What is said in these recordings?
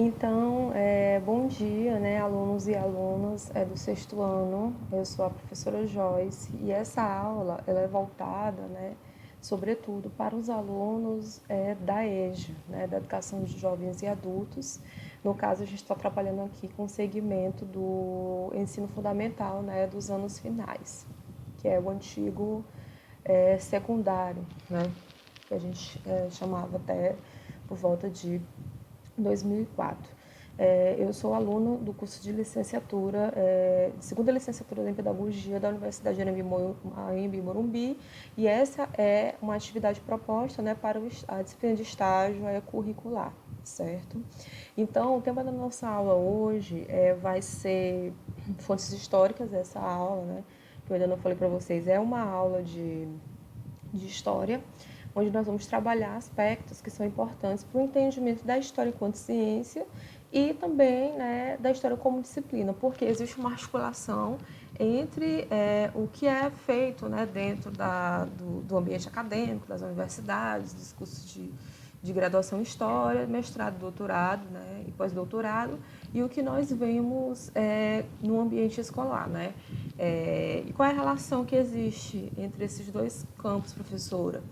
Então, bom dia, né, alunos e alunas do sexto ano. Eu sou a professora Joyce e essa aula ela é voltada, né, sobretudo para os alunos da EJA, né, da Educação de Jovens e Adultos. No caso, a gente está trabalhando aqui com o segmento do ensino fundamental, né, dos anos finais, que é o antigo secundário, né, que a gente chamava até por volta de 2004. Eu sou aluno do curso de licenciatura, segunda licenciatura em Pedagogia da Universidade Anhembi Morumbi, e essa é uma atividade proposta, né, para a disciplina de estágio curricular, certo? Então, o tema da nossa aula hoje vai ser fontes históricas, essa aula, né, que eu ainda não falei para vocês, é uma aula de história, onde nós vamos trabalhar aspectos que são importantes para o entendimento da história enquanto ciência e também, né, da história como disciplina, porque existe uma articulação entre o que é feito, né, dentro do ambiente acadêmico, das universidades, dos cursos de graduação em História, mestrado, doutorado, né, e pós-doutorado, e o que nós vemos no ambiente escolar, né? E qual é a relação que existe entre esses dois campos, professora?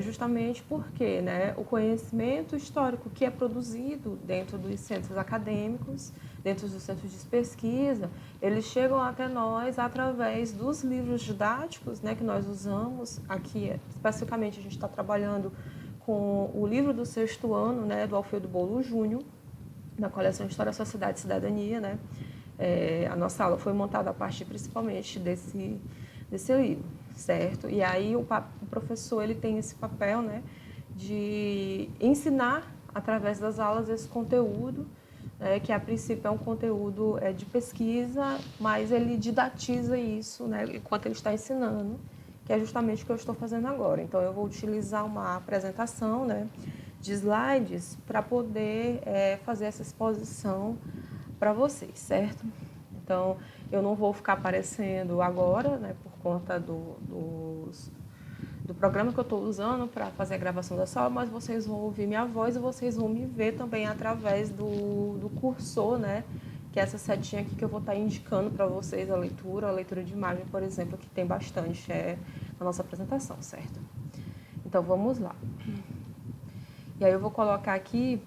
Justamente porque, né, o conhecimento histórico que é produzido dentro dos centros acadêmicos, dentro dos centros de pesquisa, eles chegam até nós através dos livros didáticos, né, que nós usamos. Aqui, especificamente, a gente está trabalhando com o livro do sexto ano, né, do Alfredo Bolo Júnior, na coleção História, Sociedade e Cidadania, né? A nossa aula foi montada a partir principalmente desse livro, certo? E aí o professor ele tem esse papel, né, de ensinar através das aulas esse conteúdo, que a princípio é um conteúdo de pesquisa, mas ele didatiza isso, né, enquanto ele está ensinando, que é justamente o que eu estou fazendo agora. Então eu vou utilizar uma apresentação, né, de slides para poder fazer essa exposição para vocês, certo? Então, eu não vou ficar aparecendo agora, né, por conta do programa que eu estou usando para fazer a gravação da sala, mas vocês vão ouvir minha voz e vocês vão me ver também através do cursor, né, que é essa setinha aqui que eu vou estar indicando para vocês a leitura de imagem, por exemplo, que tem bastante na nossa apresentação, certo? Então, vamos lá. E aí eu vou colocar aqui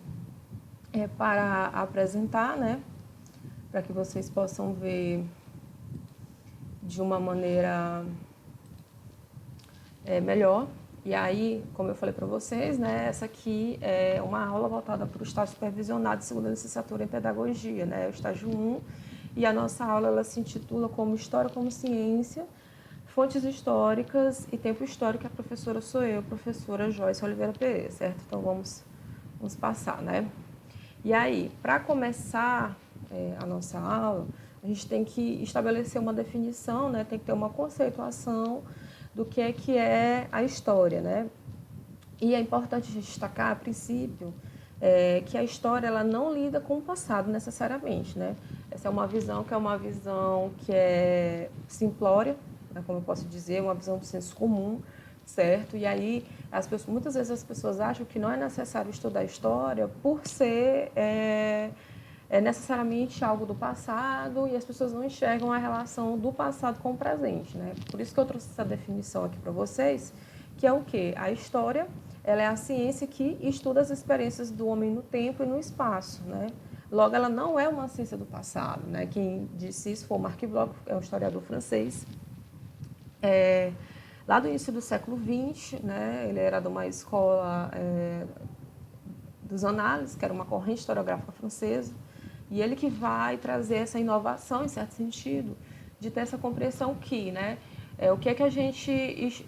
para apresentar, né, para que vocês possam ver de uma maneira melhor. E aí, como eu falei para vocês, né, essa aqui é uma aula voltada para o estágio supervisionado de segunda licenciatura em Pedagogia, né, o estágio 1. E a nossa aula ela se intitula como História como Ciência, Fontes Históricas e Tempo Histórico. A professora sou eu, professora Joyce Oliveira Pereira, certo? Então vamos passar, né? E aí, para começar a nossa aula, a gente tem que estabelecer uma definição, né? Tem que ter uma conceituação do que é a história, né? E é importante destacar, a princípio, que a história ela não lida com o passado necessariamente, né? Essa é uma visão que é simplória, né? Como eu posso dizer, uma visão do senso comum, certo? E aí, muitas vezes as pessoas acham que não é necessário estudar história por ser necessariamente algo do passado, e as pessoas não enxergam a relação do passado com o presente, né? Por isso que eu trouxe essa definição aqui para vocês, que é o quê? A história ela é a ciência que estuda as experiências do homem no tempo e no espaço, né? Logo, ela não é uma ciência do passado, né? Quem disse isso foi o Marc Bloch, é um historiador francês. Lá do início do século XX, né? Ele era de uma escola dos análises, que era uma corrente historiográfica francesa, e ele que vai trazer essa inovação, em certo sentido, de ter essa compreensão que, né, o que é que a gente,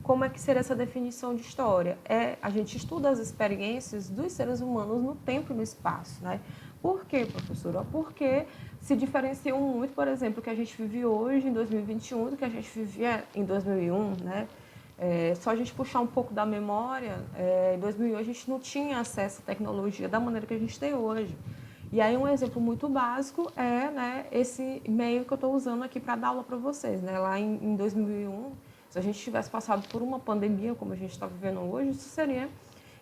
como é que seria essa definição de história? A gente estuda as experiências dos seres humanos no tempo e no espaço, né? Por quê, professora? Porque se diferenciam muito, por exemplo, o que a gente vive hoje, em 2021, do que a gente vivia em 2001, né? Só a gente puxar um pouco da memória, em 2001 a gente não tinha acesso à tecnologia da maneira que a gente tem hoje. E aí um exemplo muito básico né, esse e-mail que eu estou usando aqui para dar aula para vocês. Né? Lá em 2001, se a gente tivesse passado por uma pandemia como a gente está vivendo hoje, isso seria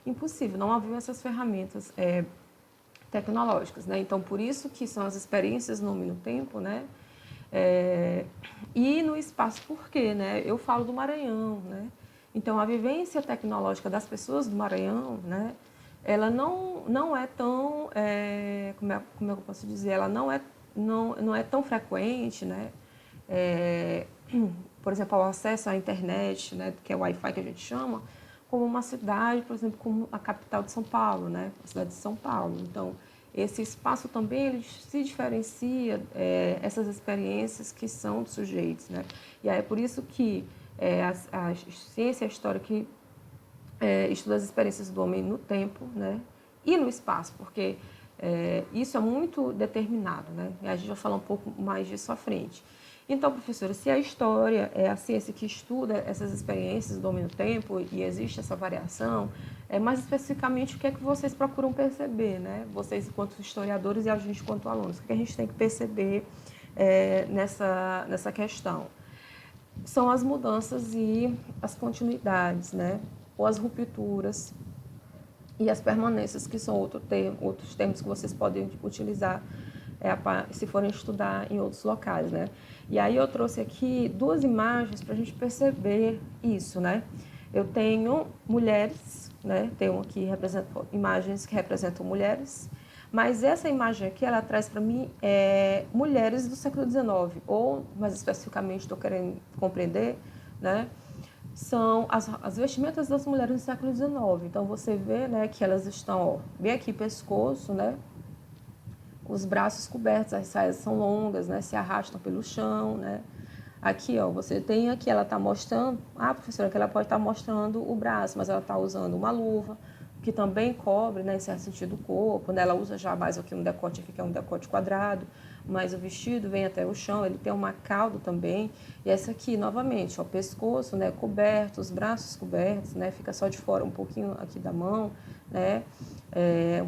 impossível. Não haviam essas ferramentas tecnológicas, né? Então, por isso que são as experiências no nome no tempo, né? E no espaço, por quê, né? Eu falo do Maranhão, né? Então, a vivência tecnológica das pessoas do Maranhão, né? Ela não é tão, como eu posso dizer, ela não é tão frequente, né? Por exemplo, o acesso à internet, né? Que é o Wi-Fi que a gente chama, como uma cidade, por exemplo, como a capital de São Paulo, né? A cidade de São Paulo. Então, esse espaço também ele se diferencia essas experiências que são dos sujeitos, né? E aí é por isso que a ciência e a história que estuda as experiências do homem no tempo, né? E no espaço, porque isso é muito determinado, né? E a gente vai falar um pouco mais disso à frente. Então, professora, se a história é a ciência que estuda essas experiências do homem no tempo e existe essa variação, mais especificamente o que é que vocês procuram perceber, né? Vocês enquanto historiadores e a gente enquanto alunos, o que a gente tem que perceber nessa questão? São as mudanças e as continuidades, né? Ou as rupturas e as permanências, que são outros termos que vocês podem utilizar se forem estudar em outros locais, né? E aí eu trouxe aqui duas imagens para a gente perceber isso, né? Eu tenho mulheres, né? Tenho aqui imagens que representam mulheres, mas essa imagem aqui, ela traz para mim mulheres do século XIX, ou mais especificamente estou querendo compreender, né? São as vestimentas das mulheres do século XIX. Então você vê, né, que elas estão bem aqui pescoço, né? Os braços cobertos, as saias são longas, né? Se arrastam pelo chão, né? Aqui, ó, você tem aqui, ela está mostrando, professora, que ela pode estar mostrando o braço, mas ela está usando uma luva, que também cobre, né, em certo sentido, o corpo, né? Ela usa já mais aqui um decote aqui, que é um decote quadrado, mas o vestido vem até o chão, ele tem uma cauda também, e essa aqui, novamente, ó, o pescoço, né, coberto, os braços cobertos, né, fica só de fora um pouquinho aqui da mão, né,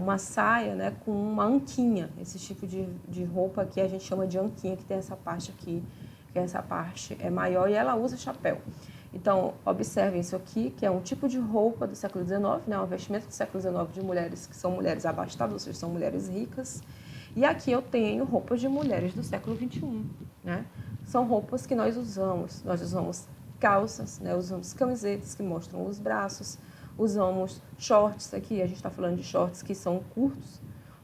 uma saia, né, com uma anquinha, esse tipo de roupa aqui a gente chama de anquinha, que tem essa parte aqui, que essa parte é maior, e ela usa chapéu. Então, observem isso aqui, que é um tipo de roupa do século XIX, né, um vestimento do século XIX de mulheres que são mulheres abastadas, ou seja, são mulheres ricas. E aqui eu tenho roupas de mulheres do século XXI, né? São roupas que nós usamos calças, né? Usamos camisetas que mostram os braços, usamos shorts aqui, a gente está falando de shorts que são curtos,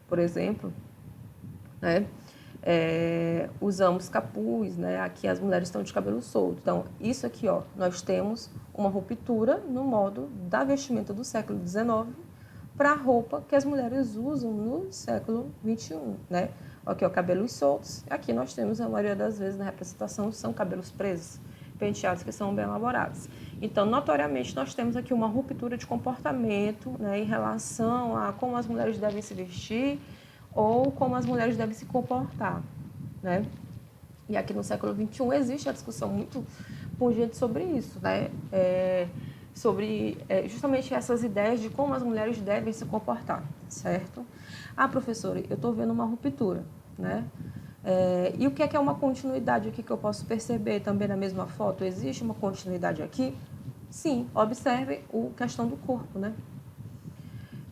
por exemplo, né? Usamos capuz, né? Aqui as mulheres estão de cabelo solto. Então, isso aqui, ó, nós temos uma ruptura no modo da vestimenta do século XIX para a roupa que as mulheres usam no século XXI, né? Aqui, ó, cabelos soltos. Aqui nós temos, a maioria das vezes, na representação, são cabelos presos, penteados que são bem elaborados. Então, notoriamente, nós temos aqui uma ruptura de comportamento, né, em relação a como as mulheres devem se vestir ou como as mulheres devem se comportar, né? E aqui no século XXI existe a discussão muito pungente sobre isso, né? Sobre justamente essas ideias de como as mulheres devem se comportar, certo? Professora, eu estou vendo uma ruptura, né? E o que é uma continuidade aqui que eu posso perceber também na mesma foto? Existe uma continuidade aqui? Sim, observe a questão do corpo, né?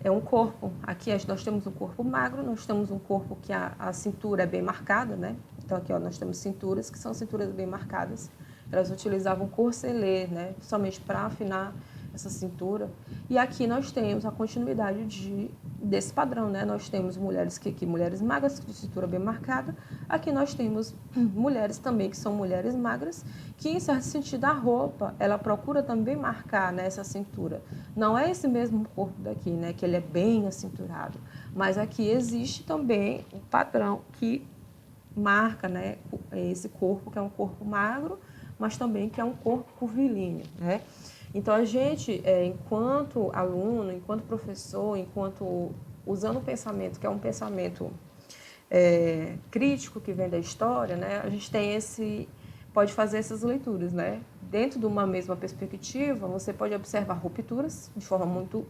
É um corpo, aqui nós temos um corpo magro, nós temos um corpo que a cintura é bem marcada, né? Então aqui, ó, nós temos cinturas que são cinturas bem marcadas. Elas utilizavam corselet, né? Somente para afinar essa cintura. E aqui nós temos a continuidade desse padrão, né? Nós temos mulheres mulheres magras, de cintura bem marcada. Aqui nós temos mulheres também que são mulheres magras, que em certo sentido a roupa, ela procura também marcar, né, essa cintura. Não é esse mesmo corpo daqui, né, que ele é bem acinturado, mas aqui existe também um padrão que marca, né, esse corpo, que é um corpo magro, mas também que é um corpo curvilíneo, né? Então, a gente, enquanto aluno, enquanto professor, usando o pensamento, que é um pensamento crítico que vem da história, né, a gente pode fazer essas leituras, né? Dentro de uma mesma perspectiva, você pode observar rupturas de forma muito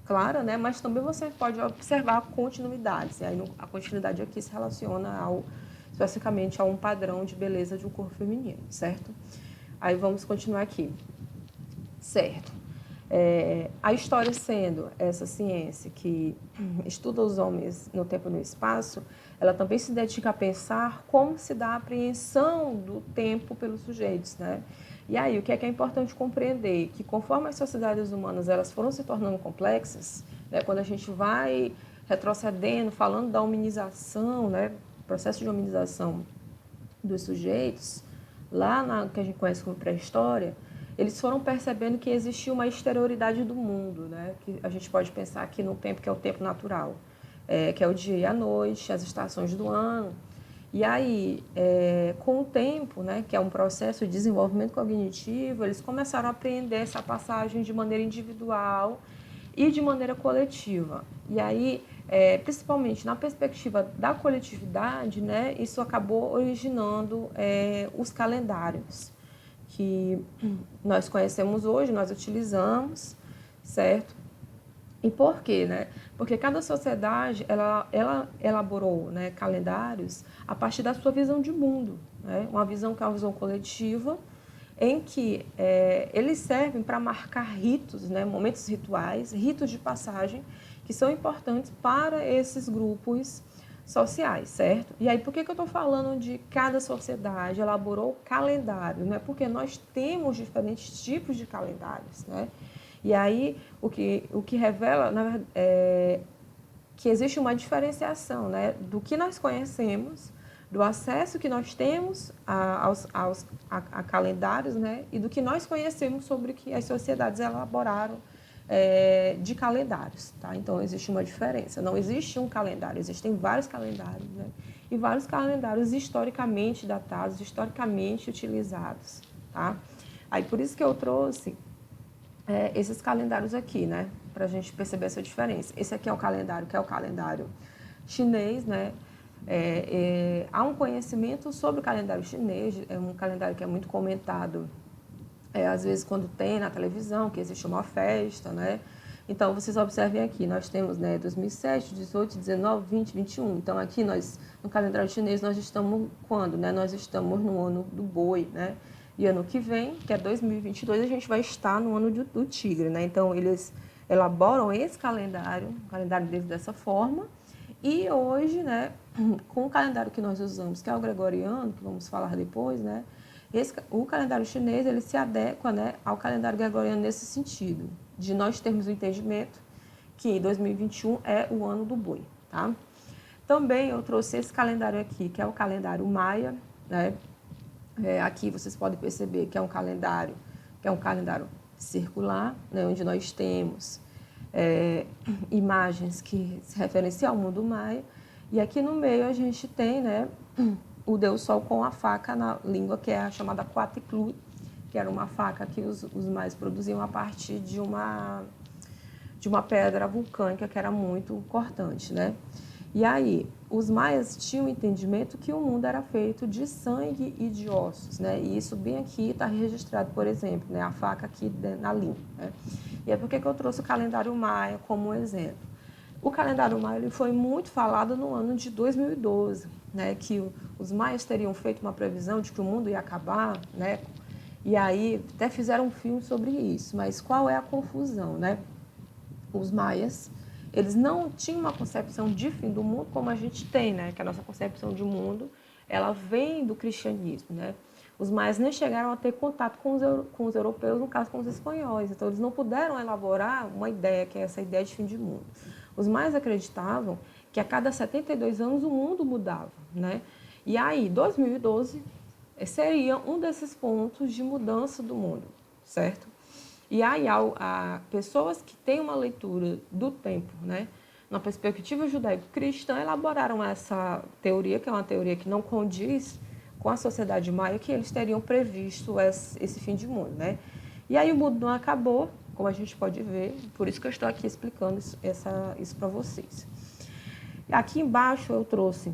clara, né? Mas também você pode observar continuidades. E aí a continuidade aqui se relaciona especificamente a um padrão de beleza de um corpo feminino, certo? Aí vamos continuar aqui. Certo. A história sendo essa ciência que estuda os homens no tempo e no espaço, ela também se dedica a pensar como se dá a apreensão do tempo pelos sujeitos, né? E aí, o que é importante compreender? Que conforme as sociedades humanas elas foram se tornando complexas, né, quando a gente vai retrocedendo, falando da hominização, né, processo de hominização dos sujeitos, lá na que a gente conhece como pré-história, eles foram percebendo que existia uma exterioridade do mundo, né? Que a gente pode pensar aqui no tempo que é o tempo natural, que é o dia e a noite, as estações do ano. E aí, com o tempo, né, que é um processo de desenvolvimento cognitivo, eles começaram a aprender essa passagem de maneira individual e de maneira coletiva. E aí, principalmente na perspectiva da coletividade, né, isso acabou originando os calendários que nós conhecemos hoje, nós utilizamos, certo? E por quê, né? Porque cada sociedade, ela elaborou, né, calendários a partir da sua visão de mundo, né? Uma visão que é uma visão coletiva, em que eles servem para marcar ritos, né, momentos rituais, ritos de passagem, que são importantes para esses grupos sociais, certo? E aí, por que eu estou falando de cada sociedade elaborou calendário? Né? Porque nós temos diferentes tipos de calendários, né? E aí, o que revela, na verdade, que existe uma diferenciação, né, do que nós conhecemos, do acesso que nós temos a calendários, né, e do que nós conhecemos sobre o que as sociedades elaboraram de calendários. Tá? Então, existe uma diferença. Não existe um calendário, existem vários calendários, né, e vários calendários historicamente datados, historicamente utilizados. Tá? Aí, por isso que eu trouxe esses calendários aqui, né, para a gente perceber essa diferença. Esse aqui é o calendário, que é o calendário chinês, né? Há um conhecimento sobre o calendário chinês, é um calendário que é muito comentado, às vezes quando tem na televisão, que existe uma festa, né? Então, vocês observem aqui, nós temos, né, 2007, 18, 19, 20, 21. Então, aqui nós, no calendário chinês, nós estamos quando, né? Nós estamos no ano do boi, né? E ano que vem, que é 2022, a gente vai estar no ano do tigre, né? Então, eles elaboram esse calendário, o calendário deles dessa forma. E hoje, né, com o calendário que nós usamos, que é o gregoriano, que vamos falar depois, né? O calendário chinês, ele se adequa, né, ao calendário gregoriano nesse sentido, de nós termos o entendimento que 2021 é o ano do boi, tá? Também eu trouxe esse calendário aqui, que é o calendário maia, né? Aqui vocês podem perceber que é um calendário circular, né, onde nós temos imagens que se referenciam ao mundo maia. E aqui no meio a gente tem, né, o Deus Sol com a faca na língua, que é a chamada Quatlicue, que era uma faca que os maias produziam a partir de uma pedra vulcânica que era muito cortante, né? E aí, os maias tinham o entendimento que o mundo era feito de sangue e de ossos, né? E isso bem aqui está registrado, por exemplo, né? A faca aqui na língua, né? E é por que eu trouxe o calendário maia como um exemplo. O calendário maia ele foi muito falado no ano de 2012, né? Que os maias teriam feito uma previsão de que o mundo ia acabar, né? E aí até fizeram um filme sobre isso, mas qual é a confusão, né? Os maias, eles não tinham uma concepção de fim do mundo como a gente tem, né? Que a nossa concepção de mundo, ela vem do cristianismo, né? Os maias nem chegaram a ter contato com os europeus, no caso com os espanhóis. Então, eles não puderam elaborar uma ideia, que é essa ideia de fim de mundo. Os maias acreditavam que a cada 72 anos o mundo mudava, né? E aí, 2012 seria um desses pontos de mudança do mundo, certo? E aí, pessoas que têm uma leitura do tempo, né, na perspectiva judaico-cristã, elaboraram essa teoria, que é uma teoria que não condiz com a sociedade maia, que eles teriam previsto esse fim de mundo, né? E aí o mundo não acabou, como a gente pode ver, por isso que eu estou aqui explicando isso para vocês. Aqui embaixo eu trouxe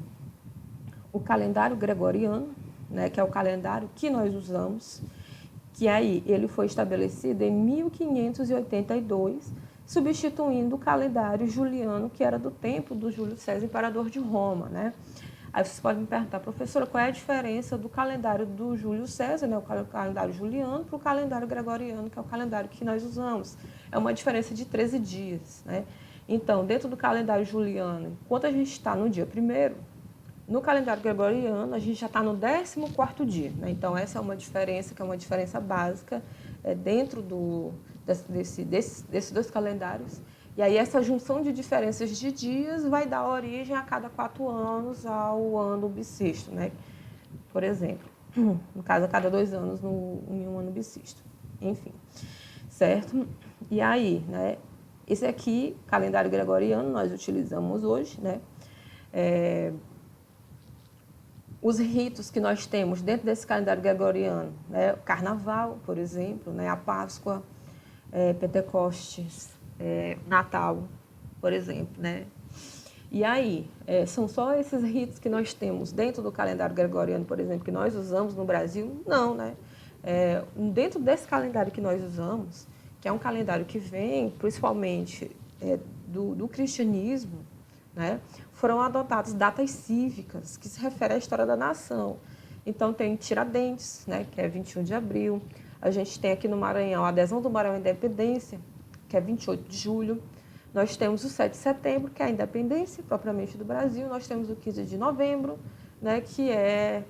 o calendário gregoriano, né, que é o calendário que nós usamos, que aí ele foi estabelecido em 1582, substituindo o calendário juliano, que era do tempo do Júlio César, imperador de Roma, né? Aí vocês podem me perguntar, professora, qual é a diferença do calendário do Júlio César, né, o calendário juliano, para o calendário gregoriano, que é o calendário que nós usamos? É uma diferença de 13 dias, né? Então, dentro do calendário juliano, enquanto a gente está no dia 1º, no calendário gregoriano, a gente já está no 14º dia, né? Então, essa é uma diferença, que é uma diferença básica dentro desses dois calendários. E aí, essa junção de diferenças de dias vai dar origem a cada 4 anos ao ano bissexto, né? Por exemplo, no caso, a cada 2 anos em um ano bissexto. Enfim, certo? E aí, né? Esse aqui, calendário gregoriano, nós utilizamos hoje, né? Os ritos que nós temos dentro desse calendário gregoriano, né? O Carnaval, por exemplo, né? A Páscoa, Pentecostes, Natal, por exemplo, né? E aí, são só esses ritos que nós temos dentro do calendário gregoriano, por exemplo, que nós usamos no Brasil? Não, né? Dentro desse calendário que nós usamos, que é um calendário que vem principalmente do cristianismo, né? Foram adotadas datas cívicas que se referem à história da nação. Então, tem Tiradentes, né? Que é 21 de abril. A gente tem aqui no Maranhão a adesão do Maranhão à independência, que é 28 de julho. Nós temos o 7 de setembro, que é a independência propriamente do Brasil. Nós temos o 15 de novembro, né, que é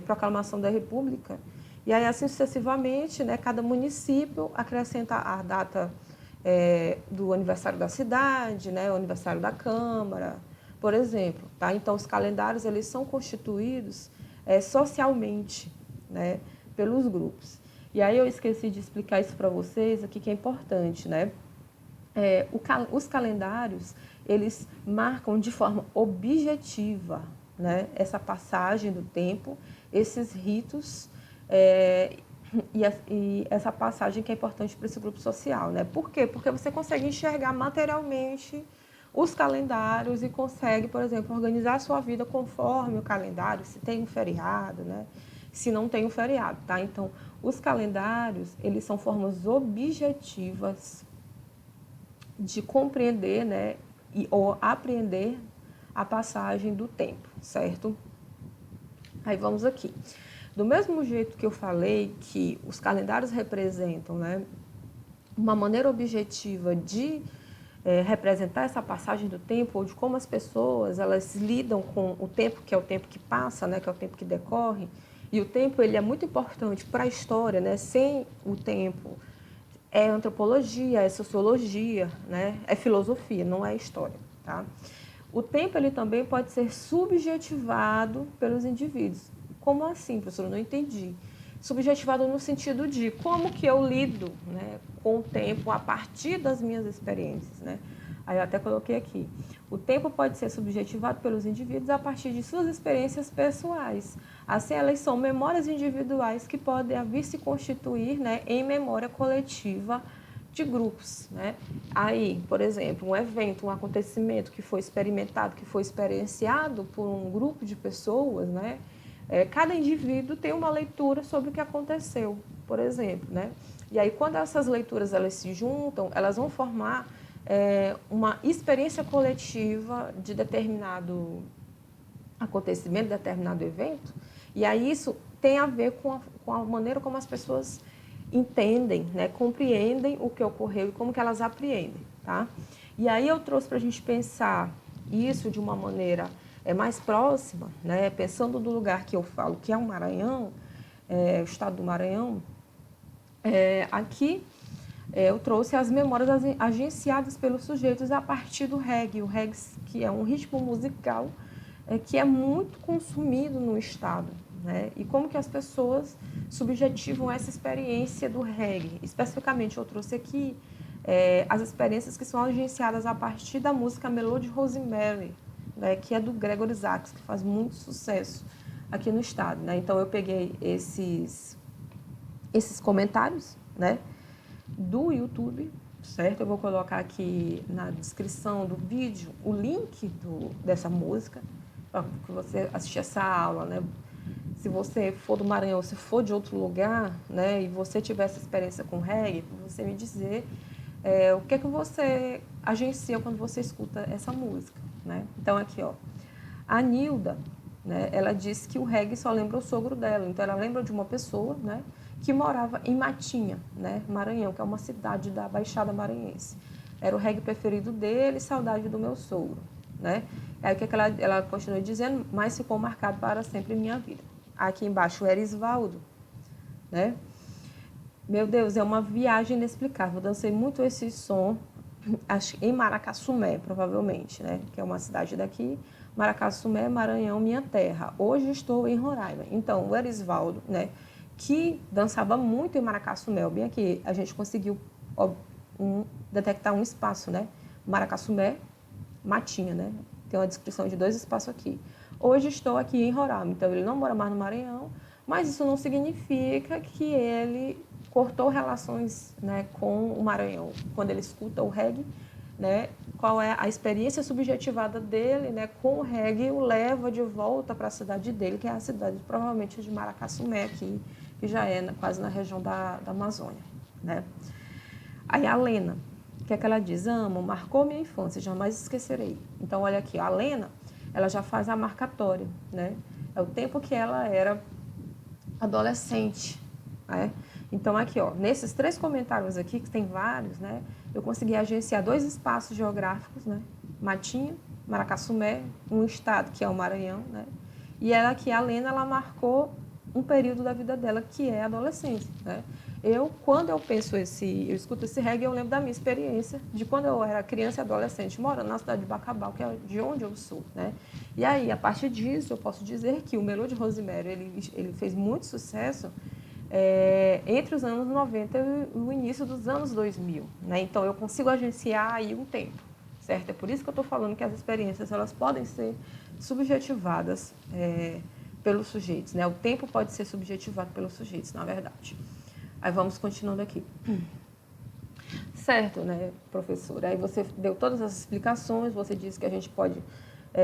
proclamação da República. E aí, assim sucessivamente, né, cada município acrescenta a data do aniversário da cidade, né, o aniversário da Câmara, por exemplo. Tá? Então, os calendários eles são constituídos socialmente, né, pelos grupos. E aí eu esqueci de explicar isso para vocês aqui, que é importante, né? Os calendários, eles marcam de forma objetiva, né, essa passagem do tempo, esses ritos e essa passagem que é importante para esse grupo social, né? Por quê? Porque você consegue enxergar materialmente os calendários e consegue, por exemplo, organizar a sua vida conforme o calendário, se tem um feriado, né? Se não tem um feriado, tá? Então, os calendários, eles são formas objetivas de compreender, né, ou apreender a passagem do tempo, certo? Aí vamos aqui. Do mesmo jeito que eu falei que os calendários representam, né, uma maneira objetiva de representar essa passagem do tempo, ou de como as pessoas elas lidam com o tempo, que é o tempo que passa, né, que é o tempo que decorre, e o tempo ele é muito importante para a história, né? Sem o tempo é antropologia, é sociologia, né? É filosofia, não é história, tá? O tempo ele também pode ser subjetivado pelos indivíduos. Como assim, professor? Eu não entendi. Subjetivado no sentido de como que eu lido, né, com o tempo a partir das minhas experiências, né? Aí eu até coloquei aqui. O tempo pode ser subjetivado pelos indivíduos a partir de suas experiências pessoais. Assim, elas são memórias individuais que podem vir se constituir, né, em memória coletiva de grupos, né? Aí, por exemplo, um evento, um acontecimento que foi experimentado, que foi experienciado por um grupo de pessoas, né? Cada indivíduo tem uma leitura sobre o que aconteceu, por exemplo, né? E aí, quando essas leituras elas se juntam, elas vão formar uma experiência coletiva de determinado acontecimento, determinado evento, e aí isso tem a ver com a maneira como as pessoas entendem, né, compreendem o que ocorreu e como que elas apreendem, tá? E aí eu trouxe para a gente pensar isso de uma maneira mais próxima, né, pensando do lugar que eu falo, que é o Maranhão, o estado do Maranhão. Aqui eu trouxe as memórias agenciadas pelos sujeitos a partir do reggae. O reggae, que é um ritmo musical que é muito consumido no estado, né? E como que as pessoas subjetivam essa experiência do reggae. Especificamente, eu trouxe aqui as experiências que são agenciadas a partir da música Melody Rosemary, né? Que é do Gregory Isaacs, que faz muito sucesso aqui no estado, né? Então, eu peguei esses comentários, né, do YouTube, certo? Eu vou colocar aqui na descrição do vídeo o link dessa música, para que você assista essa aula, né? Se você for do Maranhão, se for de outro lugar, né, e você tiver essa experiência com reggae, você me dizer o que é que você agencia quando você escuta essa música, né? Então, aqui, ó. A Nilda, né, ela disse que o reggae só lembra o sogro dela. Então, ela lembra de uma pessoa, né, que morava em Matinha, né, Maranhão, que é uma cidade da Baixada Maranhense. Era o reggae preferido dele, saudade do meu sogro, né? Aí o que ela continua dizendo, mas ficou marcado para sempre em minha vida. Aqui embaixo, o Erisvaldo, né? Meu Deus, é uma viagem inexplicável. Eu dancei muito esse som em Maracassumé, provavelmente, né? Que é uma cidade daqui. Maracassumé, Maranhão, minha terra. Hoje estou em Roraima. Então, o Erisvaldo, né? Que dançava muito em Maracassumé, bem aqui, a gente conseguiu detectar um espaço, né? Maracassumé, Matinha, né? Tem uma descrição de 2 espaços aqui. Hoje estou aqui em Roraima, então ele não mora mais no Maranhão, mas isso não significa que ele cortou relações, né, com o Maranhão. Quando ele escuta o reggae, né, qual é a experiência subjetivada dele, né, com o reggae, o leva de volta para a cidade dele, que é a cidade provavelmente de Maracassumé, aqui, que já é quase na região da Amazônia, né? Aí a Lena, o que é que ela diz? Amo, marcou minha infância, jamais esquecerei. Então, olha aqui, a Lena, ela já faz a marcatória, né? É o tempo que ela era adolescente, né? Então, aqui, ó, nesses 3 comentários aqui, que tem vários, né? Eu consegui agenciar 2 espaços geográficos, né? Matinha, Maracassumé, um estado que é o Maranhão, né? E ela aqui, a Lena, ela marcou um período da vida dela que é a adolescência, né? Quando eu escuto esse reggae, eu lembro da minha experiência de quando eu era criança e adolescente, morando na cidade de Bacabal, que é de onde eu sou, né? E aí, a partir disso, eu posso dizer que o Melody Rosemary, ele fez muito sucesso entre os anos 90 e o início dos anos 2000, né? Então, eu consigo agenciar aí um tempo, certo? É por isso que eu estou falando que as experiências, elas podem ser subjetivadas pelos sujeitos, né? O tempo pode ser subjetivado pelos sujeitos, na verdade. Aí vamos continuando aqui. Certo, né, professora? Aí você deu todas as explicações, você disse que a gente pode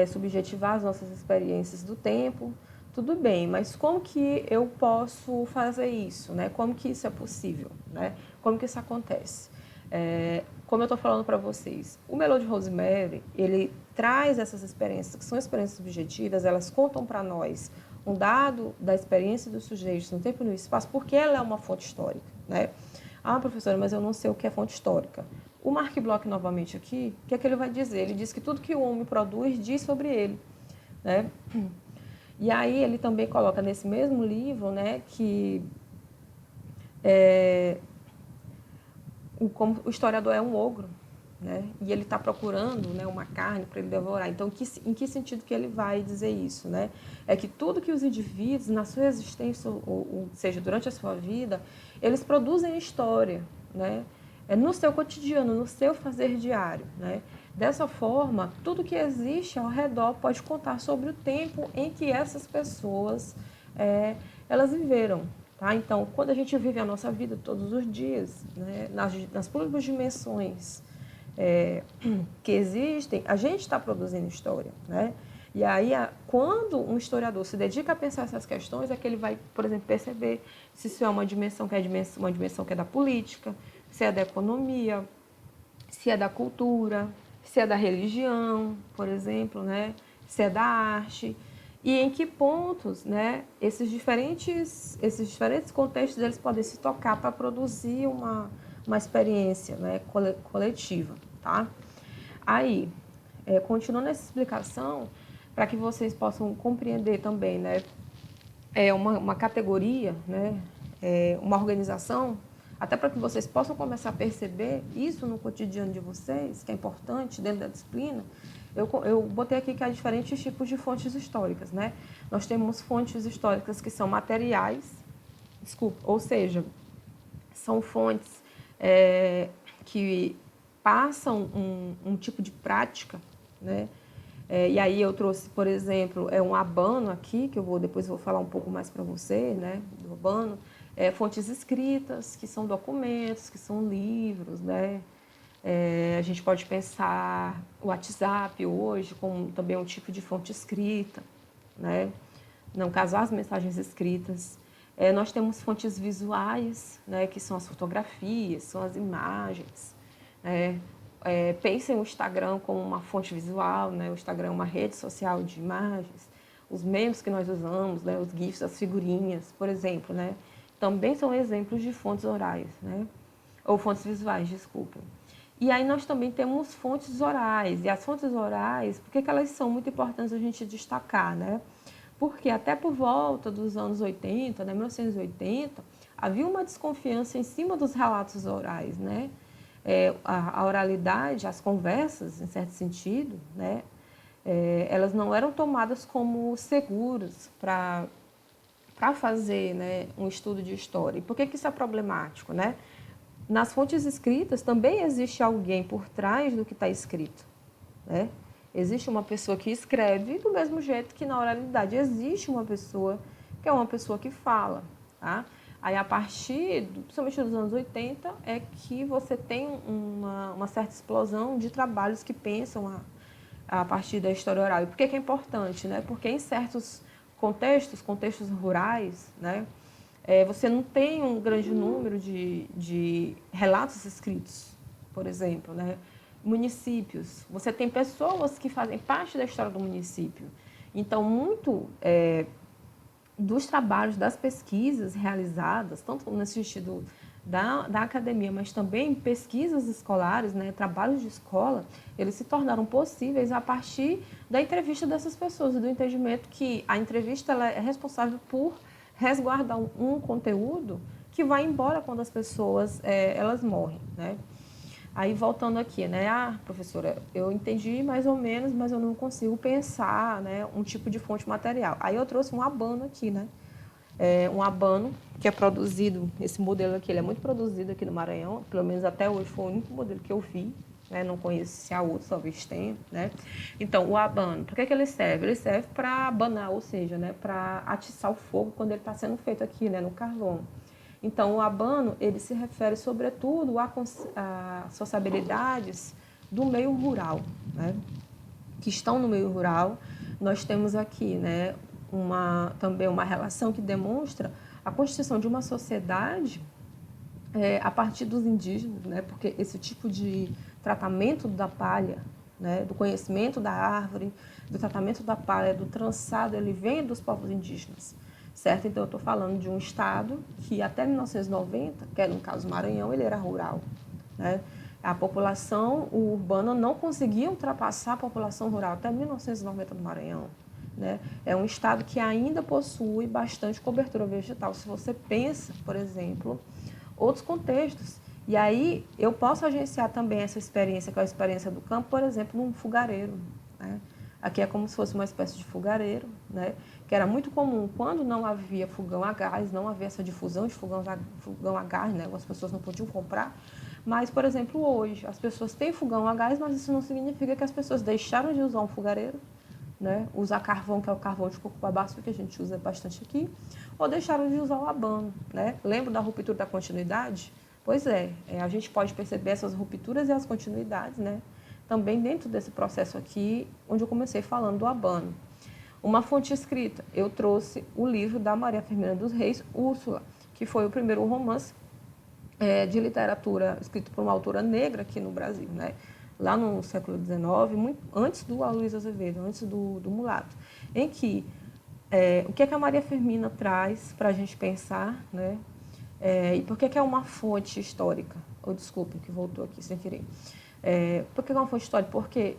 subjetivar as nossas experiências do tempo. Tudo bem, mas como que eu posso fazer isso, né? Como que isso é possível, né? Como que isso acontece? Como eu estou falando para vocês, o Melody Rosemary, ele traz essas experiências, que são experiências subjetivas, elas contam para nós um dado da experiência dos sujeitos no tempo e no espaço, porque ela é uma fonte histórica, né? Ah, professora, mas eu não sei o que é fonte histórica. O Mark Bloch, novamente aqui, o que é que ele vai dizer? Ele diz que tudo que o homem produz diz sobre ele, né? E aí ele também coloca nesse mesmo livro, né, que como o historiador é um ogro, né, e ele está procurando, né, uma carne para ele devorar. Então, em que sentido que ele vai dizer isso, né? É que tudo que os indivíduos, na sua existência, ou seja, durante a sua vida, eles produzem história, né? No seu cotidiano, no seu fazer diário, né? Dessa forma, tudo que existe ao redor pode contar sobre o tempo em que essas pessoas elas viveram. Tá? Então, quando a gente vive a nossa vida todos os dias, né, nas múltiplas dimensões que existem, a gente está produzindo história. Né? E aí, quando um historiador se dedica a pensar essas questões, é que ele vai, por exemplo, perceber se isso é uma dimensão que é da política, se é da economia, se é da cultura, se é da religião, por exemplo, né? Se é da arte, e em que pontos, né, esses diferentes contextos eles podem se tocar para produzir uma experiência, né, coletiva, tá? Aí, continuando essa explicação, para que vocês possam compreender também, né, uma categoria, né, uma organização, até para que vocês possam começar a perceber isso no cotidiano de vocês, que é importante dentro da disciplina, eu botei aqui que há diferentes tipos de fontes históricas, né? Nós temos fontes históricas que são materiais, ou seja, são fontes que passam um tipo de prática, né? E aí eu trouxe, por exemplo, um abano aqui, que depois vou falar um pouco mais para você, né, do abano. Fontes escritas, que são documentos, que são livros, né? A gente pode pensar o WhatsApp hoje como também um tipo de fonte escrita, né? No caso, as mensagens escritas. Nós temos fontes visuais, né, que são as fotografias, são as imagens, né? pensem o Instagram como uma fonte visual, né? O Instagram é uma rede social de imagens, os memes que nós usamos, né? Os GIFs, as figurinhas, por exemplo, né? Também são exemplos de fontes orais, né? Ou fontes visuais, desculpa. E aí nós também temos fontes orais. E as fontes orais, por que elas são muito importantes a gente destacar, né? Porque até por volta dos anos 80, né, 1980, havia uma desconfiança em cima dos relatos orais, né? A oralidade, as conversas, em certo sentido, né? Elas não eram tomadas como seguras para fazer, né, um estudo de história. E por que isso é problemático, né? Nas fontes escritas também existe alguém por trás do que está escrito, né? Existe uma pessoa que escreve do mesmo jeito que na oralidade existe uma pessoa que é uma pessoa que fala, tá? Aí a partir, principalmente dos anos 80, é que você tem uma certa explosão de trabalhos que pensam a partir da história oral. E por que é importante, né? Porque em certos contextos rurais, né? Você não tem um grande número de relatos escritos, por exemplo, né? Municípios. Você tem pessoas que fazem parte da história do município. Então, muito dos trabalhos, das pesquisas realizadas, tanto nesse sentido da academia, mas também pesquisas escolares, né, trabalhos de escola, eles se tornaram possíveis a partir da entrevista dessas pessoas e do entendimento que a entrevista ela é responsável por resguardar um conteúdo que vai embora quando as pessoas elas morrem, né? Aí, voltando aqui, né? Professora, eu entendi mais ou menos, mas eu não consigo pensar, né, um tipo de fonte material. Aí eu trouxe um abano aqui, né? Um abano que é produzido, esse modelo aqui, ele é muito produzido aqui no Maranhão, pelo menos até hoje foi o único modelo que eu vi, né? Não conheço se há outro, talvez tenha, né? Então, o abano, para que ele serve? Ele serve para abanar, ou seja, né, para atiçar o fogo quando ele está sendo feito aqui, né, no carvão. Então, o abano, ele se refere, sobretudo, a sociabilidades do meio rural, né? Que estão no meio rural. Nós temos aqui, né, também uma relação que demonstra a constituição de uma sociedade a partir dos indígenas, né? Porque esse tipo de tratamento da palha, né, do conhecimento da árvore, do tratamento da palha, do trançado, ele vem dos povos indígenas, certo? Então, eu estou falando de um estado que até 1990, que era no caso Maranhão, ele era rural, né? A população urbana não conseguia ultrapassar a população rural até 1990 no Maranhão, né? É um estado que ainda possui bastante cobertura vegetal. Se você pensa, por exemplo, outros contextos. E aí eu posso agenciar também essa experiência, que é a experiência do campo, por exemplo, num fogareiro, né? Aqui é como se fosse uma espécie de fogareiro, né? Que era muito comum quando não havia fogão a gás, não havia essa difusão de fogão a gás, né? As pessoas não podiam comprar. Mas, por exemplo, hoje, as pessoas têm fogão a gás, mas isso não significa que as pessoas deixaram de usar um fogareiro, né? Usar carvão, que é o carvão de coco-babaço, que a gente usa bastante aqui, ou deixaram de usar o abano, né? Lembra da ruptura da continuidade? Pois a gente pode perceber essas rupturas e as continuidades, né? Também dentro desse processo aqui, onde eu comecei falando do abano. Uma fonte escrita, eu trouxe o livro da Maria Firmina dos Reis, Úrsula, que foi o primeiro romance de literatura escrito por uma autora negra aqui no Brasil, né? Lá no século XIX, muito antes do Aloysio Azevedo, antes do Mulato, em que o que a Maria Firmina traz para a gente pensar, né? E por que é uma fonte histórica? Desculpe, que voltou aqui sem querer. Por que é uma fonte histórica? Porque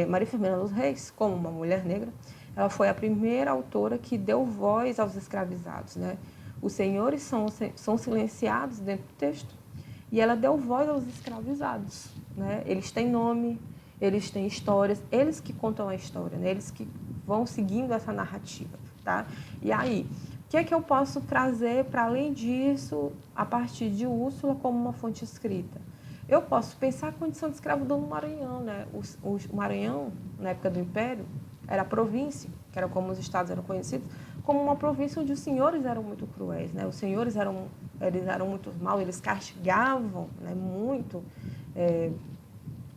Maria Firmina dos Reis, como uma mulher negra, ela foi a primeira autora que deu voz aos escravizados, né? Os senhores são silenciados dentro do texto e ela deu voz aos escravizados, né? Eles têm nome, eles têm histórias, eles que contam a história, né? Eles que vão seguindo essa narrativa, tá? E aí, o que é que eu posso trazer para além disso a partir de Úrsula como uma fonte escrita? Eu posso pensar a condição de escravidão no Maranhão, né? O Maranhão, na época do Império, era a província, que era como os estados eram conhecidos, como uma província onde os senhores eram muito cruéis, né? Os senhores eles eram muito maus, eles castigavam, né, muito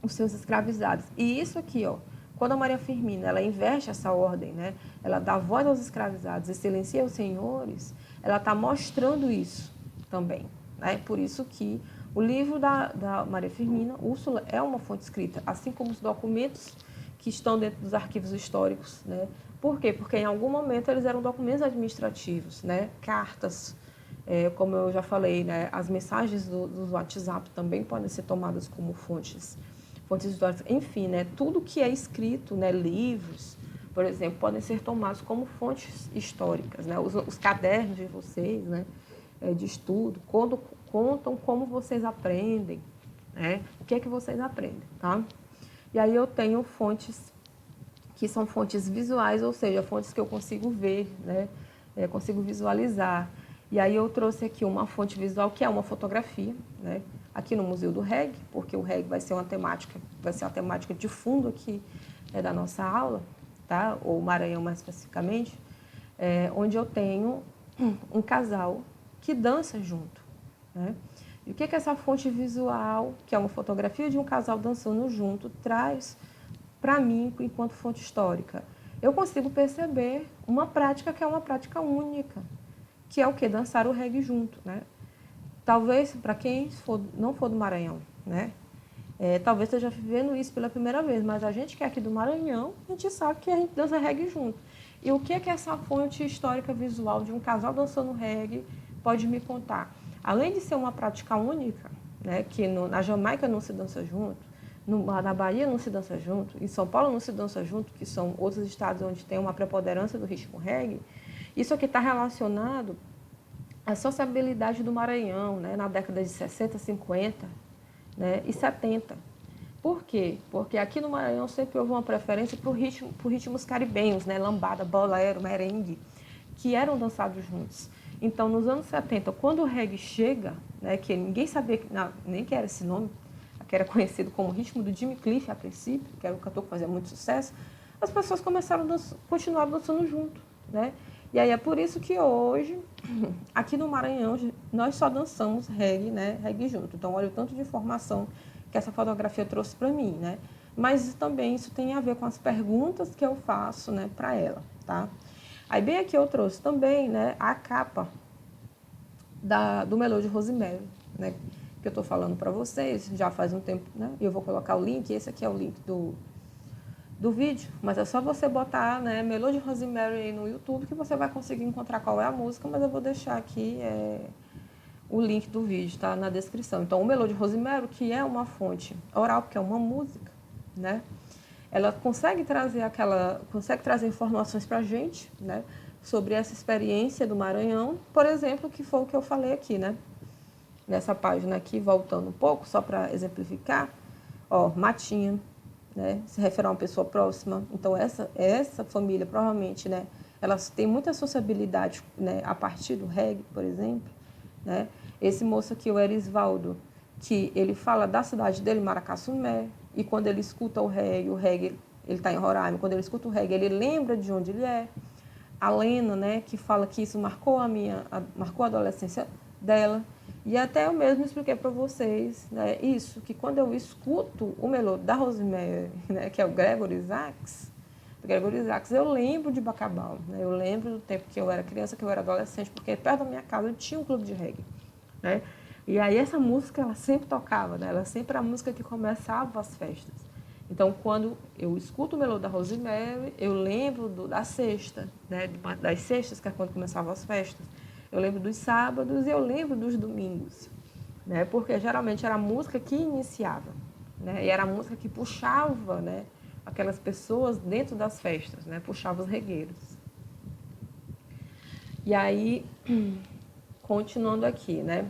os seus escravizados. E isso aqui, ó, quando a Maria Firmina ela inverte essa ordem, né, ela dá voz aos escravizados e silencia os senhores, ela está mostrando isso também, né? Por isso que O livro da Maria Firmina, Úrsula, é uma fonte escrita, assim como os documentos que estão dentro dos arquivos históricos, né? Por quê? Porque em algum momento eles eram documentos administrativos, né? Cartas, como eu já falei, né? As mensagens do WhatsApp também podem ser tomadas como fontes históricas. Enfim, né? Tudo que é escrito, né? Livros, por exemplo, podem ser tomados como fontes históricas, né? Os cadernos de vocês, né? De estudo, contam como vocês aprendem, né? O que é que vocês aprendem, tá? E aí eu tenho fontes que são fontes visuais, ou seja, fontes que eu consigo ver, né? Consigo visualizar. E aí eu trouxe aqui uma fonte visual que é uma fotografia, né? Aqui no Museu do Reggae, porque o reggae vai ser uma temática de fundo aqui da nossa aula, tá? Ou Maranhão mais especificamente, onde eu tenho um casal que dança junto, né? E o que essa fonte visual, que é uma fotografia de um casal dançando junto, traz para mim enquanto fonte histórica? Eu consigo perceber uma prática que é uma prática única, que é o que? Dançar o reggae junto, né? Talvez, para quem não for do Maranhão, né? Talvez esteja vivendo isso pela primeira vez, mas a gente que é aqui do Maranhão, a gente sabe que a gente dança reggae junto. E o que é essa fonte histórica visual de um casal dançando reggae pode me contar? Além de ser uma prática única, né, que na Jamaica não se dança junto, na Bahia não se dança junto, em São Paulo não se dança junto, que são outros estados onde tem uma preponderância do ritmo reggae, isso aqui está relacionado à sociabilidade do Maranhão, né, na década de 60, 50, né, e 70. Por quê? Porque aqui no Maranhão sempre houve uma preferência por ritmos caribenhos, né, lambada, bolero, merengue, que eram dançados juntos. Então, nos anos 70, quando o reggae chega, né, que ninguém sabia nem que era esse nome, que era conhecido como ritmo do Jimmy Cliff a princípio, que era um cantor que fazia muito sucesso, as pessoas começaram a continuar dançando junto, né? E aí é por isso que hoje, aqui no Maranhão, nós só dançamos reggae, né? Reggae junto. Então, olha o tanto de informação que essa fotografia trouxe para mim, né? Mas também isso tem a ver com as perguntas que eu faço, né, para ela, tá? Aí bem aqui eu trouxe também, né, a capa do Melô de Rosemary, né, que eu estou falando para vocês já faz um tempo, né? E eu vou colocar o link, esse aqui é o link do vídeo, mas é só você botar, né, Melô de Rosemary aí no YouTube que você vai conseguir encontrar qual é a música, mas eu vou deixar aqui o link do vídeo, tá na descrição. Então, o Melô de Rosemary, que é uma fonte oral, porque é uma música, né? Ela consegue trazer informações para a gente, né, sobre essa experiência do Maranhão, por exemplo, que foi o que eu falei aqui, né, nessa página aqui, voltando um pouco, só para exemplificar, ó, matinha, né, se refere a uma pessoa próxima. Então, essa família, provavelmente, né, elas têm muita sociabilidade, né, a partir do reggae, por exemplo, né. Esse moço aqui, o Erisvaldo, que ele fala da cidade dele, Maracassumé, e quando ele escuta o reggae, ele está em Roraima, quando ele escuta o reggae, ele lembra de onde ele é. A Lena, né, que fala que isso marcou marcou a adolescência dela. E até eu mesmo expliquei para vocês, né, isso, que quando eu escuto o melô da Rosemary, né, que é o Gregory Isaacs, eu lembro de Bacabal, né, eu lembro do tempo que eu era criança, que eu era adolescente, porque perto da minha casa tinha um clube de reggae, né? E aí essa música, ela sempre tocava, né? Ela sempre era a música que começava as festas. Então, quando eu escuto o melô da Rosemary, eu lembro da sexta, né? Das sextas, que é quando começavam as festas. Eu lembro dos sábados e eu lembro dos domingos, né? Porque geralmente era a música que iniciava, né? E era a música que puxava, né, aquelas pessoas dentro das festas, né? Puxava os regueiros. E aí, continuando aqui, né?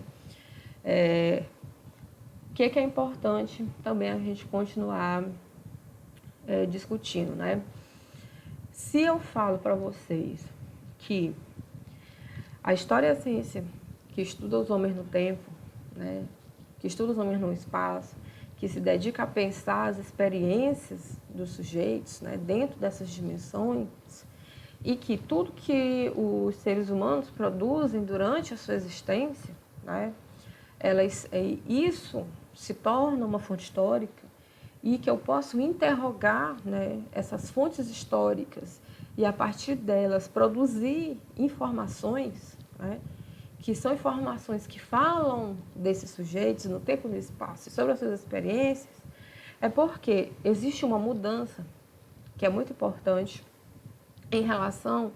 O que é importante também a gente continuar discutindo, né? Se eu falo para vocês que a história é a ciência que estuda os homens no tempo, né, que estuda os homens no espaço, que se dedica a pensar as experiências dos sujeitos, né, dentro dessas dimensões, e que tudo que os seres humanos produzem durante a sua existência, né, isso se torna uma fonte histórica, e que eu posso interrogar, né, essas fontes históricas e, a partir delas, produzir informações, né, que são informações que falam desses sujeitos no tempo e no espaço e sobre as suas experiências, é porque existe uma mudança que é muito importante em relação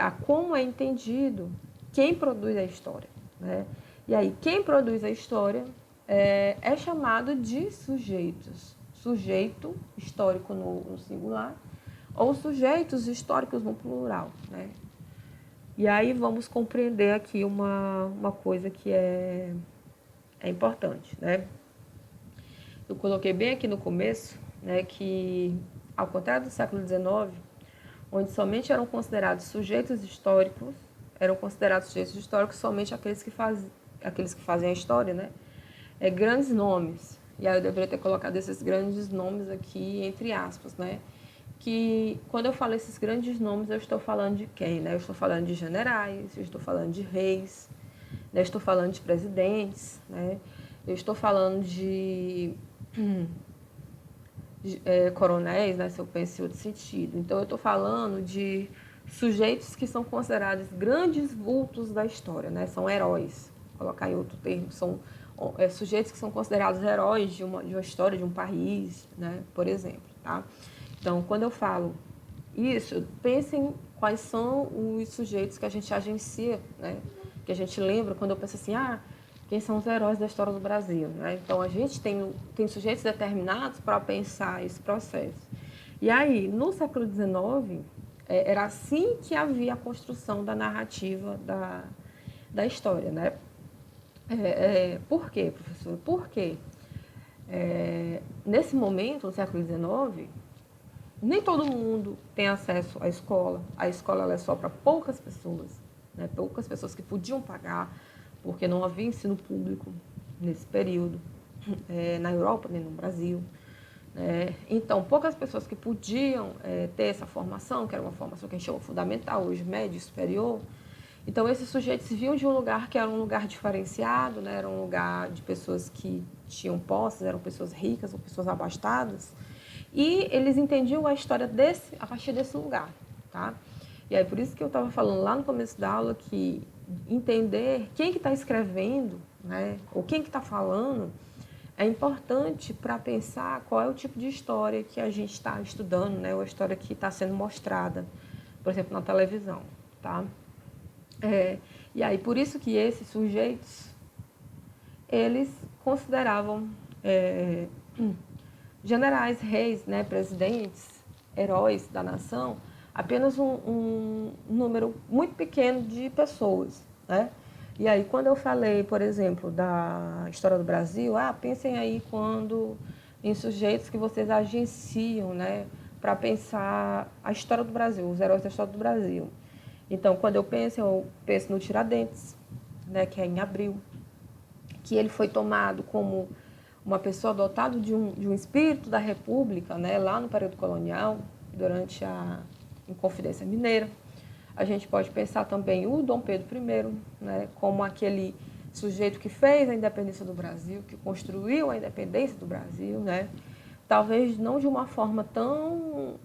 a como é entendido quem produz a história, né? E aí, quem produz a história é chamado de sujeitos. Sujeito histórico no singular ou sujeitos históricos no plural, né? E aí vamos compreender aqui uma coisa que é importante, né? Eu coloquei bem aqui no começo, né, que ao contrário do século XIX, onde somente eram considerados sujeitos históricos, somente aqueles que fazem a história, né? Grandes nomes. E aí eu deveria ter colocado esses grandes nomes aqui entre aspas, né? Que quando eu falo esses grandes nomes, eu estou falando de quem, né? Eu estou falando de generais, eu estou falando de reis, né? Eu estou falando de presidentes, né? Eu estou falando de coronéis, né? Se eu penso em outro sentido. Então, eu estou falando de sujeitos que são considerados grandes vultos da história, né? São heróis, vou colocar em outro termo, são sujeitos que são considerados heróis de uma história, de um país, né? Por exemplo, tá? Então, quando eu falo isso, pensem quais são os sujeitos que a gente agencia, né? Que a gente lembra quando eu penso assim, quem são os heróis da história do Brasil, né? Então, a gente tem sujeitos determinados para pensar esse processo. E aí, no século XIX, era assim que havia a construção da narrativa da história, né? Por quê, professor? Porque nesse momento, no século XIX, nem todo mundo tem acesso à escola. A escola ela é só para poucas pessoas, né? Poucas pessoas que podiam pagar, porque não havia ensino público nesse período, na Europa nem no Brasil. Então, poucas pessoas que podiam ter essa formação, que era uma formação que a gente chama fundamental, hoje médio e superior. Então, esses sujeitos vinham de um lugar que era um lugar diferenciado, né? Era um lugar de pessoas que tinham posses, eram pessoas ricas ou pessoas abastadas, e eles entendiam a história a partir desse lugar, tá? E aí, por isso que eu estava falando lá no começo da aula que entender quem que está escrevendo, né? Ou quem que está falando, é importante para pensar qual é o tipo de história que a gente está estudando, né? Ou a história que está sendo mostrada, por exemplo, na televisão, tá? E aí, por isso que esses sujeitos, eles consideravam generais, reis, né, presidentes, heróis da nação, apenas um número muito pequeno de pessoas, né? E aí, quando eu falei, por exemplo, da história do Brasil, pensem aí em sujeitos que vocês agenciam, né, para pensar a história do Brasil, os heróis da história do Brasil. Então, quando eu penso no Tiradentes, né, que é em abril, que ele foi tomado como uma pessoa dotada de um espírito da República, né, lá no período colonial, durante a Inconfidência Mineira. A gente pode pensar também o Dom Pedro I, né, como aquele sujeito que fez a independência do Brasil, que construiu a independência do Brasil, né? Talvez não de uma forma tão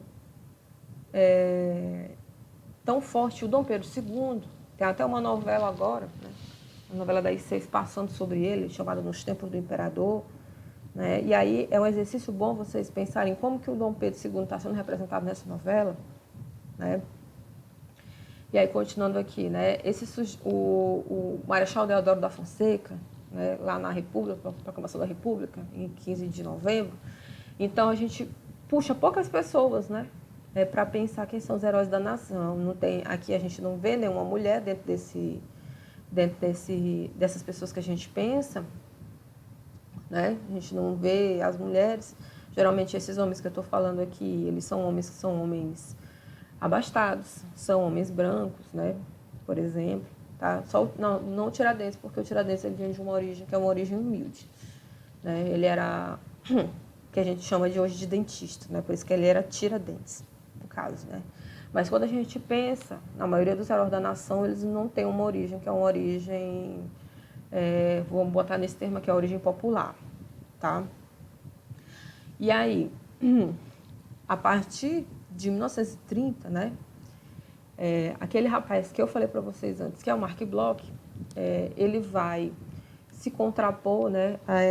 forte o Dom Pedro II. Tem até uma novela agora, né? Uma novela das 6 passando sobre ele, chamada Nos Tempos do Imperador. Né? E aí é um exercício bom vocês pensarem como que o Dom Pedro II está sendo representado nessa novela. Né? E aí, continuando aqui, né? O Marechal Deodoro da Fonseca, né? Lá na República, proclamação da República, em 15 de novembro. Então, a gente puxa poucas pessoas, né? Para pensar quem são os heróis da nação. Aqui a gente não vê nenhuma mulher dentro dessas pessoas que a gente pensa, né? A gente não vê as mulheres. Geralmente, esses homens que eu estou falando aqui, eles são homens que são homens abastados, são homens brancos, né? Por exemplo, tá? Não o Tiradentes, porque o Tiradentes ele vem de uma origem que é uma origem humilde, né? Ele era que a gente chama de hoje de dentista, né? Por isso que ele era Tiradentes, no caso, né? Mas quando a gente pensa, na maioria dos heróis da nação, eles não têm uma origem que é uma origem, vamos botar nesse termo aqui, a origem popular, tá? E aí, a partir de 1930, né? Aquele rapaz que eu falei para vocês antes, que é o Mark Bloch, ele vai se contrapor, né, a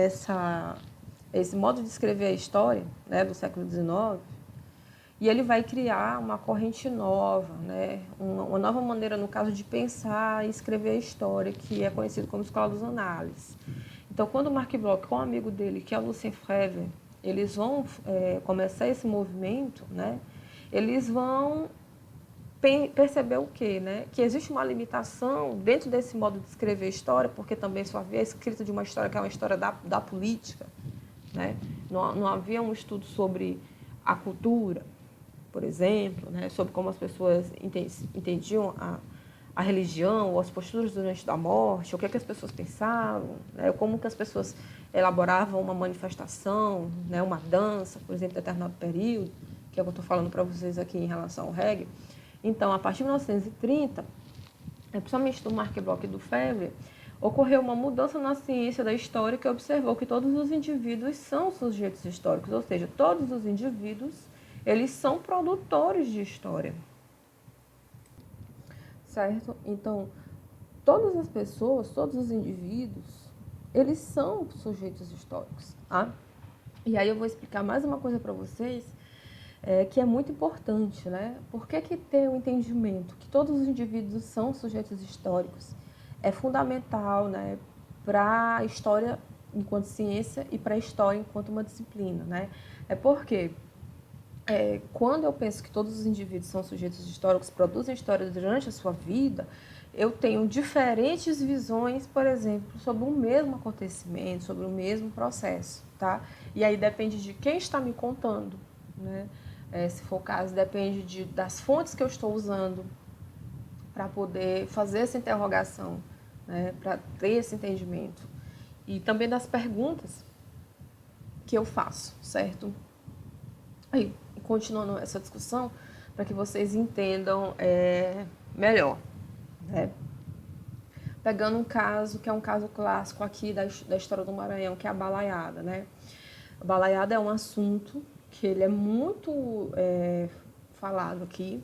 esse modo de escrever a história, né, do século XIX, e ele vai criar uma corrente nova, né, uma nova maneira, no caso, de pensar e escrever a história, que é conhecido como Escola dos Análises. Então, quando o Marc Bloch, com um amigo dele, que é o Lucien Febvre, eles vão começar esse movimento, né, eles vão perceber o quê? Né? Que existe uma limitação dentro desse modo de escrever história, porque também só havia escrita de uma história que é uma história da política. Né? Não havia um estudo sobre a cultura, por exemplo, né? Sobre como as pessoas entendiam a religião, ou as posturas durante a morte, o que, é que as pessoas pensavam, né? Como que as pessoas elaboravam uma manifestação, né? Uma dança, por exemplo, em determinado período, que é o que eu estou falando para vocês aqui em relação ao reggae. Então, a partir de 1930, principalmente do Marc Bloch e do Febvre, ocorreu uma mudança na ciência da história que observou que todos os indivíduos são sujeitos históricos, ou seja, todos os indivíduos, eles são produtores de história. Certo? Então, todas as pessoas, todos os indivíduos, eles são sujeitos históricos. Tá? E aí eu vou explicar mais uma coisa para vocês, que é muito importante, né? Por que ter o entendimento que todos os indivíduos são sujeitos históricos é fundamental, né, para a história enquanto ciência e para a história enquanto uma disciplina, né? É porque quando eu penso que todos os indivíduos são sujeitos históricos, produzem história durante a sua vida, eu tenho diferentes visões, por exemplo, sobre o mesmo acontecimento, sobre o mesmo processo, tá? E aí depende de quem está me contando, né? Se for o caso, depende das fontes que eu estou usando para poder fazer essa interrogação, né? Para ter esse entendimento. E também das perguntas que eu faço, certo? Aí, continuando essa discussão, para que vocês entendam melhor, né? Pegando um caso que é um caso clássico aqui da história do Maranhão, que é a balaiada, né? A balaiada é um assunto que ele é muito falado aqui.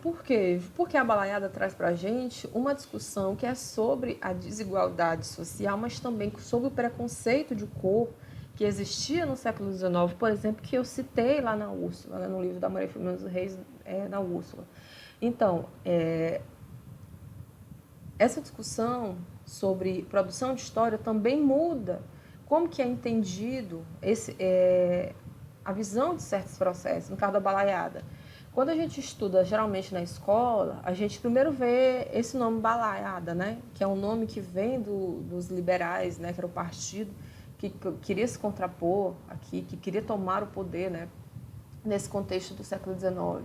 Por quê? Porque a balaiada traz para a gente uma discussão que é sobre a desigualdade social, mas também sobre o preconceito de cor que existia no século XIX, por exemplo, que eu citei lá na Úrsula, né, no livro da Maria Filomena dos Reis, na Úrsula. Então, essa discussão sobre produção de história também muda como que é entendido a visão de certos processos, no caso da balaiada. Quando a gente estuda, geralmente na escola, a gente primeiro vê esse nome balaiada, né? Que é um nome que vem dos liberais, né? Que era o partido que queria se contrapor aqui, que queria tomar o poder, né? Nesse contexto do século XIX.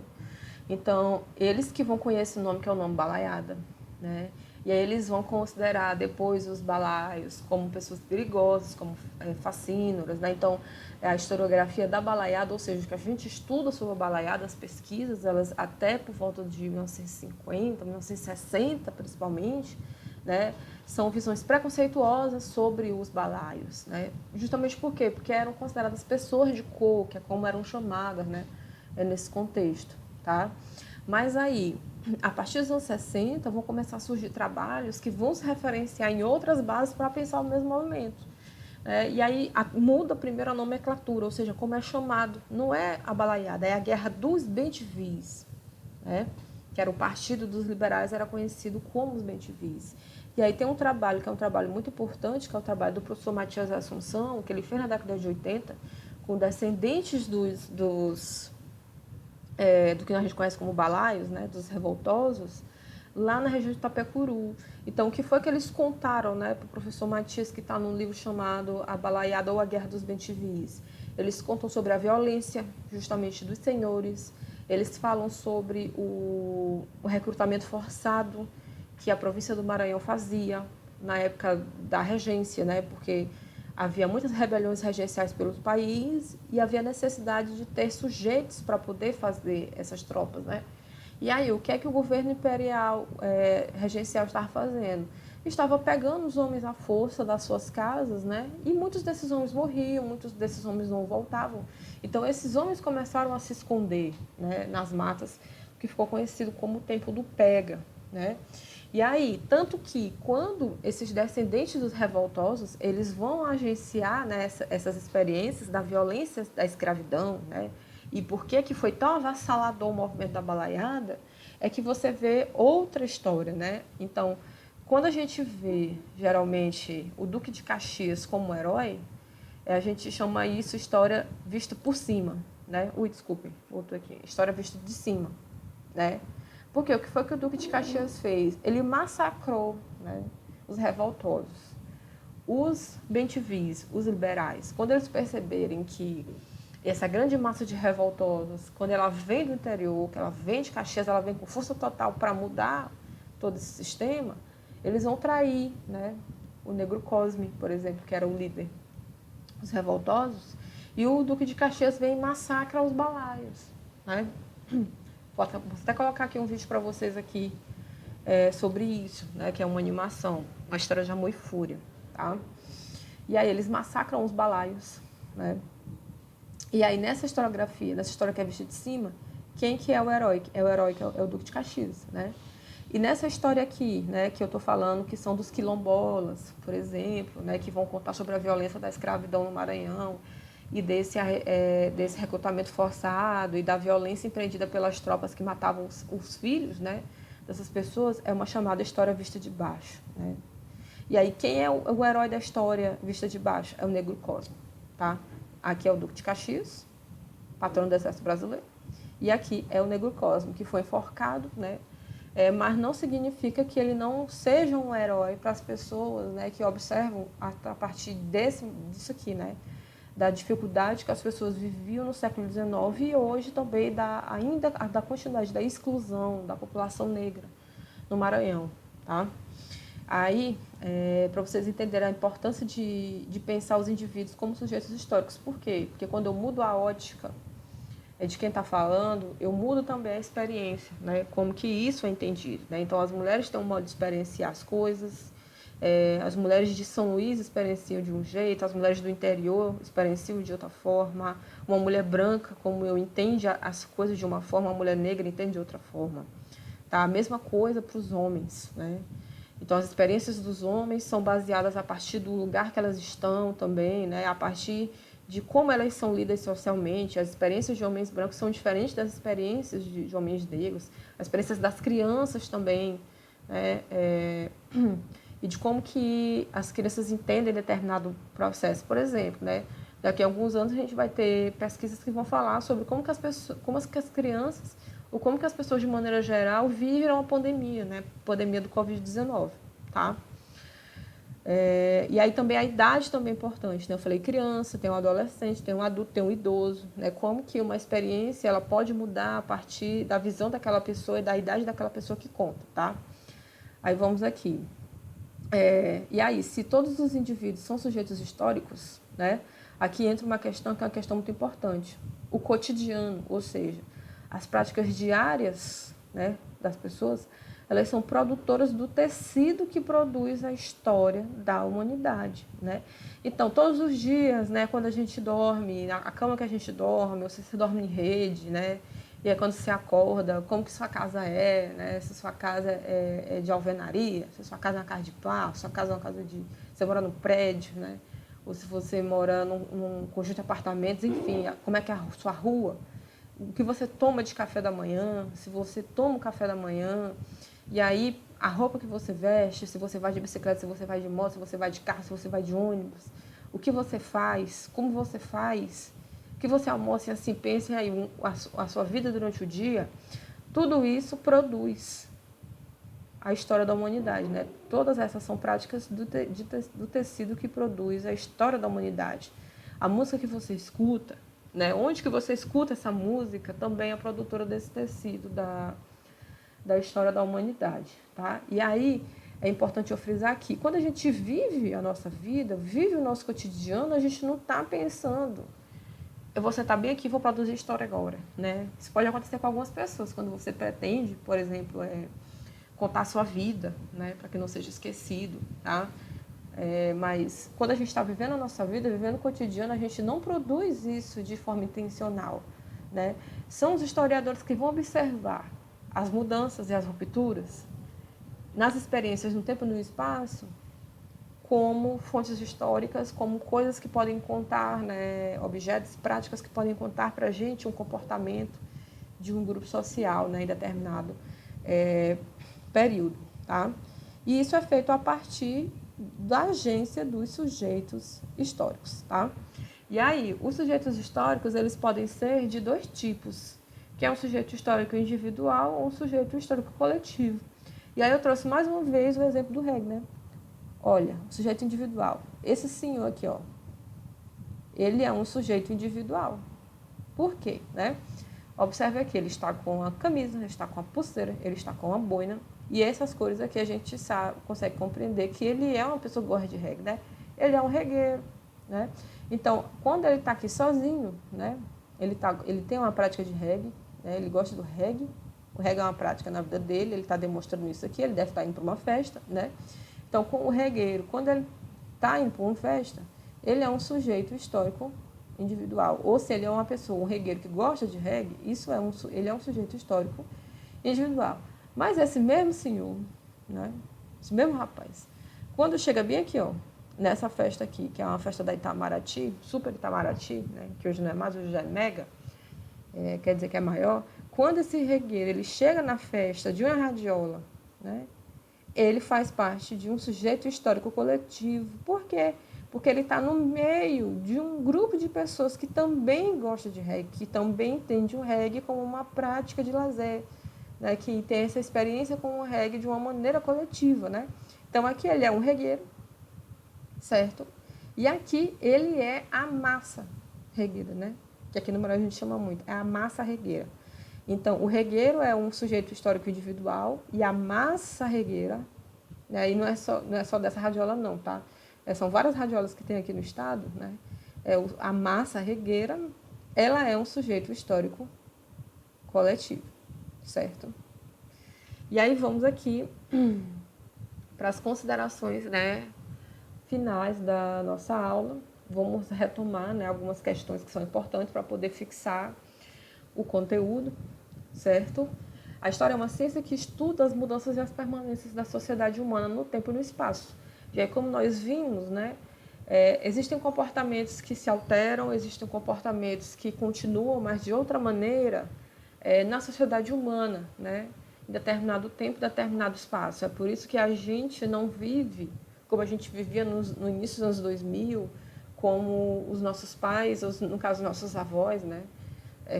Então, eles que vão conhecer o nome que é o nome balaiada, né? E aí eles vão considerar depois os balaios como pessoas perigosas, como facínoras, né? Então, a historiografia da balaiada, ou seja, que a gente estuda sobre a balaiada, as pesquisas, elas até por volta de 1950, 1960 principalmente, né? São visões preconceituosas sobre os balaios, né? Justamente por quê? Porque eram consideradas pessoas de cor, que é como eram chamadas, né? Nesse contexto, tá? Mas aí, a partir dos anos 60, vão começar a surgir trabalhos que vão se referenciar em outras bases para pensar o mesmo movimento. E aí muda primeiro a nomenclatura, ou seja, como é chamado. Não é a balaiada, é a Guerra dos Bentivis, né? Que era o Partido dos Liberais, era conhecido como os Bentivis. E aí tem um trabalho que é um trabalho muito importante, que é o trabalho do professor Matias Assunção, que ele fez na década de 80, com descendentes do que a gente conhece como balaios, né, dos revoltosos, lá na região de Itapecuru. Então, o que foi que eles contaram, né, para o professor Matias, que está num livro chamado A Balaiada ou a Guerra dos Bentivis? Eles contam sobre a violência, justamente, dos senhores. Eles falam sobre o recrutamento forçado que a província do Maranhão fazia na época da regência, né, porque havia muitas rebeliões regenciais pelo país e havia necessidade de ter sujeitos para poder fazer essas tropas, né? E aí, o que é que o governo imperial regencial estava fazendo? Estava pegando os homens à força das suas casas, né? E muitos desses homens morriam, muitos desses homens não voltavam. Então, esses homens começaram a se esconder, né, nas matas, que ficou conhecido como o Tempo do Pega, né? E aí, tanto que quando esses descendentes dos revoltosos, eles vão agenciar, né, essas experiências da violência da escravidão, né, e por que foi tão avassalador o movimento da balaiada, é que você vê outra história, né? Então, quando a gente vê, geralmente, o Duque de Caxias como herói, a gente chama isso história vista por cima, né? Ui, desculpe, outro aqui. História vista de cima, né? Porque o que foi que o Duque de Caxias fez? Ele massacrou, né, os revoltosos. Os bem-te-vis, os liberais, quando eles perceberem que essa grande massa de revoltosos, quando ela vem do interior, que ela vem de Caxias, ela vem com força total para mudar todo esse sistema, eles vão trair, né, o Negro Cosme, por exemplo, que era o líder dos revoltosos, e o Duque de Caxias vem e massacra os balaios, né? Vou até colocar aqui um vídeo para vocês aqui sobre isso, né, que é uma animação, uma história de amor e fúria, tá? E aí eles massacram os balaios, né? E aí nessa historiografia, nessa história que é vista de cima, quem que é o herói? É o herói que é o Duque de Caxias, né? E nessa história aqui, né, que eu estou falando, que são dos quilombolas, por exemplo, né, que vão contar sobre a violência da escravidão no Maranhão e desse recrutamento forçado e da violência empreendida pelas tropas que matavam os filhos, né, dessas pessoas, é uma chamada história vista de baixo, né? E aí quem é o herói da história vista de baixo? É o Negro Cosme, tá? Aqui é o Duque de Caxias, patrono do Exército Brasileiro, e aqui é o Negro Cosme, que foi enforcado, né? Mas não significa que ele não seja um herói para as pessoas, né, que observam a partir disso aqui, né, da dificuldade que as pessoas viviam no século XIX e hoje também ainda da continuidade da exclusão da população negra no Maranhão, tá? Aí, para vocês entenderem a importância de pensar os indivíduos como sujeitos históricos. Por quê? Porque quando eu mudo a ótica de quem está falando, eu mudo também a experiência, né? Como que isso é entendido, né? Então, as mulheres têm um modo de experienciar as coisas, as mulheres de São Luís experienciam de um jeito, as mulheres do interior experienciam de outra forma, uma mulher branca, como eu, entende as coisas de uma forma, uma mulher negra entende de outra forma, tá? A mesma coisa para os homens, né? Então, as experiências dos homens são baseadas a partir do lugar que elas estão também, né? A partir de como elas são lidas socialmente. As experiências de homens brancos são diferentes das experiências de homens negros, as experiências das crianças também, né? E de como que as crianças entendem determinado processo. Por exemplo, né? Daqui a alguns anos a gente vai ter pesquisas que vão falar sobre como que as crianças ou como que as pessoas de maneira geral viram a pandemia, né? Pandemia do Covid-19, tá? E aí também a idade também é importante, né? Eu falei criança, tem um adolescente, tem um adulto, tem um idoso, né? Como que uma experiência ela pode mudar a partir da visão daquela pessoa e da idade daquela pessoa que conta, tá? Aí vamos aqui. E aí, se todos os indivíduos são sujeitos históricos, né? Aqui entra uma questão que é uma questão muito importante. O cotidiano, ou seja, as práticas diárias, né, das pessoas, elas são produtoras do tecido que produz a história da humanidade, né? Então, todos os dias, né, quando a gente dorme, a cama que a gente dorme, ou se você dorme em rede, né? E aí quando você acorda, como que sua casa é, né? Se sua casa é de alvenaria, se sua casa é uma casa de plástico, se sua casa é uma casa de... Você mora no prédio, né? Ou se você mora num conjunto de apartamentos, enfim, como é que é a sua rua, o que você toma de café da manhã, se você toma o café da manhã, e aí a roupa que você veste, se você vai de bicicleta, se você vai de moto, se você vai de carro, se você vai de ônibus, o que você faz, como você faz, o que você almoça e assim, pense aí a sua vida durante o dia, tudo isso produz a história da humanidade, né? Todas essas são práticas do tecido que produz a história da humanidade. A música que você escuta, né? Onde que você escuta essa música também é produtora desse tecido da história da humanidade, tá? E aí é importante eu frisar aqui, quando a gente vive a nossa vida, vive o nosso cotidiano, a gente não está pensando, eu vou sentar bem aqui e vou produzir história agora, né? Isso pode acontecer com algumas pessoas, quando você pretende, por exemplo, contar a sua vida, né? Para que não seja esquecido, tá? Mas quando a gente está vivendo a nossa vida, vivendo o cotidiano, a gente não produz isso de forma intencional, né? São os historiadores que vão observar as mudanças e as rupturas nas experiências no tempo e no espaço como fontes históricas, como coisas que podem contar, né, objetos, práticas que podem contar para a gente um comportamento de um grupo social, né, em determinado período, tá? E isso é feito a partir da agência dos sujeitos históricos, tá? E aí, os sujeitos históricos, eles podem ser de dois tipos, que é um sujeito histórico individual ou um sujeito histórico coletivo. E aí eu trouxe mais uma vez o exemplo do Regner. Olha, sujeito individual. Esse senhor aqui, ó, ele é um sujeito individual. Por quê, né? Observe aqui, ele está com a camisa, ele está com a pulseira, ele está com a boina. E essas cores aqui a gente sabe, consegue compreender que ele é uma pessoa que gosta de reggae, né? Ele é um regueiro, né? Então, quando ele está aqui sozinho, né? Ele tem uma prática de reggae, né? Ele gosta do reggae. O reggae é uma prática na vida dele, ele está demonstrando isso aqui, ele deve estar indo para uma festa, né? Então, com o regueiro, quando ele está indo para uma festa, ele é um sujeito histórico individual. Ou se ele é uma pessoa, um regueiro que gosta de reggae, ele é um sujeito histórico individual. Mas esse mesmo senhor, né, esse mesmo rapaz, quando chega bem aqui, ó, nessa festa aqui, que é uma festa da Itamaraty, Super Itamaraty, né, que hoje não é mais, hoje já é mega, quer dizer que é maior, quando esse regueiro ele chega na festa de uma radiola, né, ele faz parte de um sujeito histórico coletivo. Por quê? Porque ele está no meio de um grupo de pessoas que também gostam de reggae, que também entende o reggae como uma prática de lazer, né? Que tem essa experiência com o reggae de uma maneira coletiva, né? Então, aqui ele é um regueiro, certo? E aqui ele é a massa regueira, né? Que aqui no Brasil a gente chama muito, é a massa regueira. Então, o regueiro é um sujeito histórico individual e a massa regueira, né, e não é só dessa radiola não, tá? São várias radiolas que tem aqui no estado, né? A massa regueira, ela é um sujeito histórico coletivo, certo? E aí vamos aqui para as considerações, né, finais da nossa aula. Vamos retomar, né, algumas questões que são importantes para poder fixar o conteúdo, certo? A história é uma ciência que estuda as mudanças e as permanências da sociedade humana no tempo e no espaço. E aí, como nós vimos, né, existem comportamentos que se alteram, existem comportamentos que continuam, mas de outra maneira, na sociedade humana, né, em determinado tempo, determinado espaço. É por isso que a gente não vive como a gente vivia no início dos anos 2000, como os nossos pais, no caso, nossos avós, né,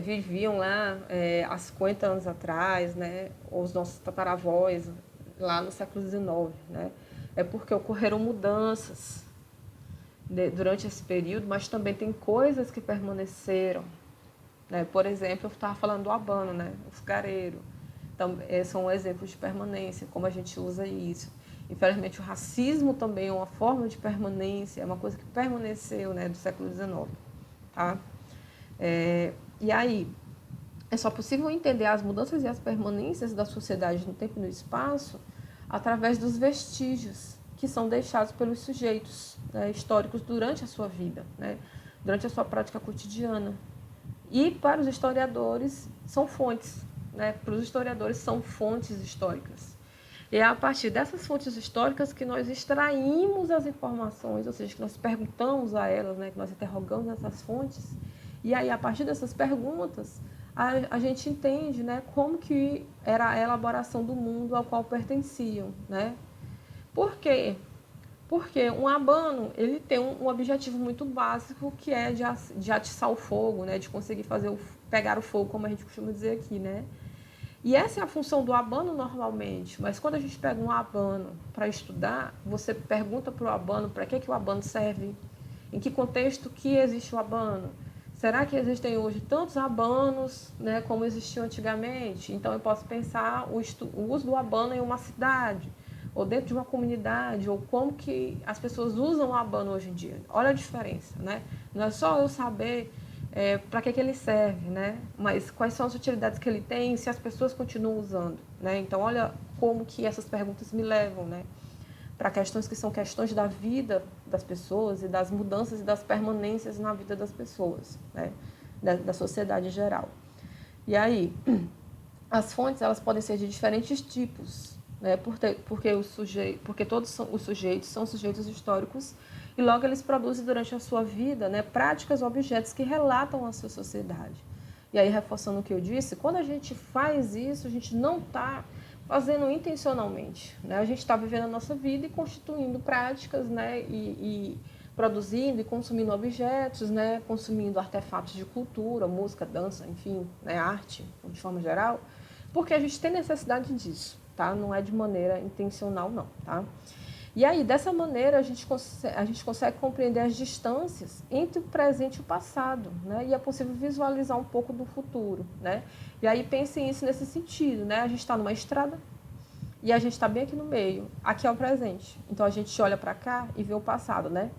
viviam lá há 50 anos atrás, né, ou os nossos tataravós lá no século XIX, né, é porque ocorreram mudanças durante esse período, mas também tem coisas que permaneceram, né, por exemplo, eu estava falando do abano, né, o fogareiro, então, são exemplos de permanência, como a gente usa isso. Infelizmente, o racismo também é uma forma de permanência, é uma coisa que permaneceu, né, do século XIX, tá? E aí, é só possível entender as mudanças e as permanências da sociedade no tempo e no espaço através dos vestígios que são deixados pelos sujeitos, né, históricos durante a sua vida, né, durante a sua prática cotidiana. E para os historiadores são fontes, né, para os historiadores são fontes históricas. E é a partir dessas fontes históricas que nós extraímos as informações, ou seja, que nós perguntamos a elas, né, que nós interrogamos essas fontes. E aí, a partir dessas perguntas, a gente entende, né, como que era a elaboração do mundo ao qual pertenciam, né? Por quê? Porque um abano, ele tem um objetivo muito básico, que é de atiçar o fogo, né, de conseguir pegar o fogo, como a gente costuma dizer aqui, né? E essa é a função do abano normalmente, mas quando a gente pega um abano para estudar, você pergunta para o abano para que o abano serve, em que contexto que existe o abano. Será que existem hoje tantos abanos, né, como existiam antigamente? Então eu posso pensar o uso do abano em uma cidade, ou dentro de uma comunidade, ou como que as pessoas usam o abano hoje em dia. Olha a diferença, né? Não é só eu saber para que ele serve, né? Mas quais são as utilidades que ele tem e se as pessoas continuam usando, né? Então, olha como que essas perguntas me levam, né, para questões que são questões da vida das pessoas e das mudanças e das permanências na vida das pessoas, né, da sociedade em geral. E aí, as fontes, elas podem ser de diferentes tipos, né? Porque todos os sujeitos são sujeitos históricos e logo eles produzem durante a sua vida, né, práticas ou objetos que relatam a sua sociedade. E aí, reforçando o que eu disse, quando a gente faz isso, a gente não está fazendo intencionalmente, né? A gente está vivendo a nossa vida e constituindo práticas, né, e produzindo e consumindo objetos, né, consumindo artefatos de cultura, música, dança, enfim, né, arte, de forma geral, porque a gente tem necessidade disso, tá? Não é de maneira intencional, não, tá? E aí, dessa maneira, a gente consegue compreender as distâncias entre o presente e o passado, né? E é possível visualizar um pouco do futuro, né? E aí, pensem isso nesse sentido, né? A gente está numa estrada e a gente está bem aqui no meio. Aqui é o presente. Então, a gente olha para cá e vê o passado, né?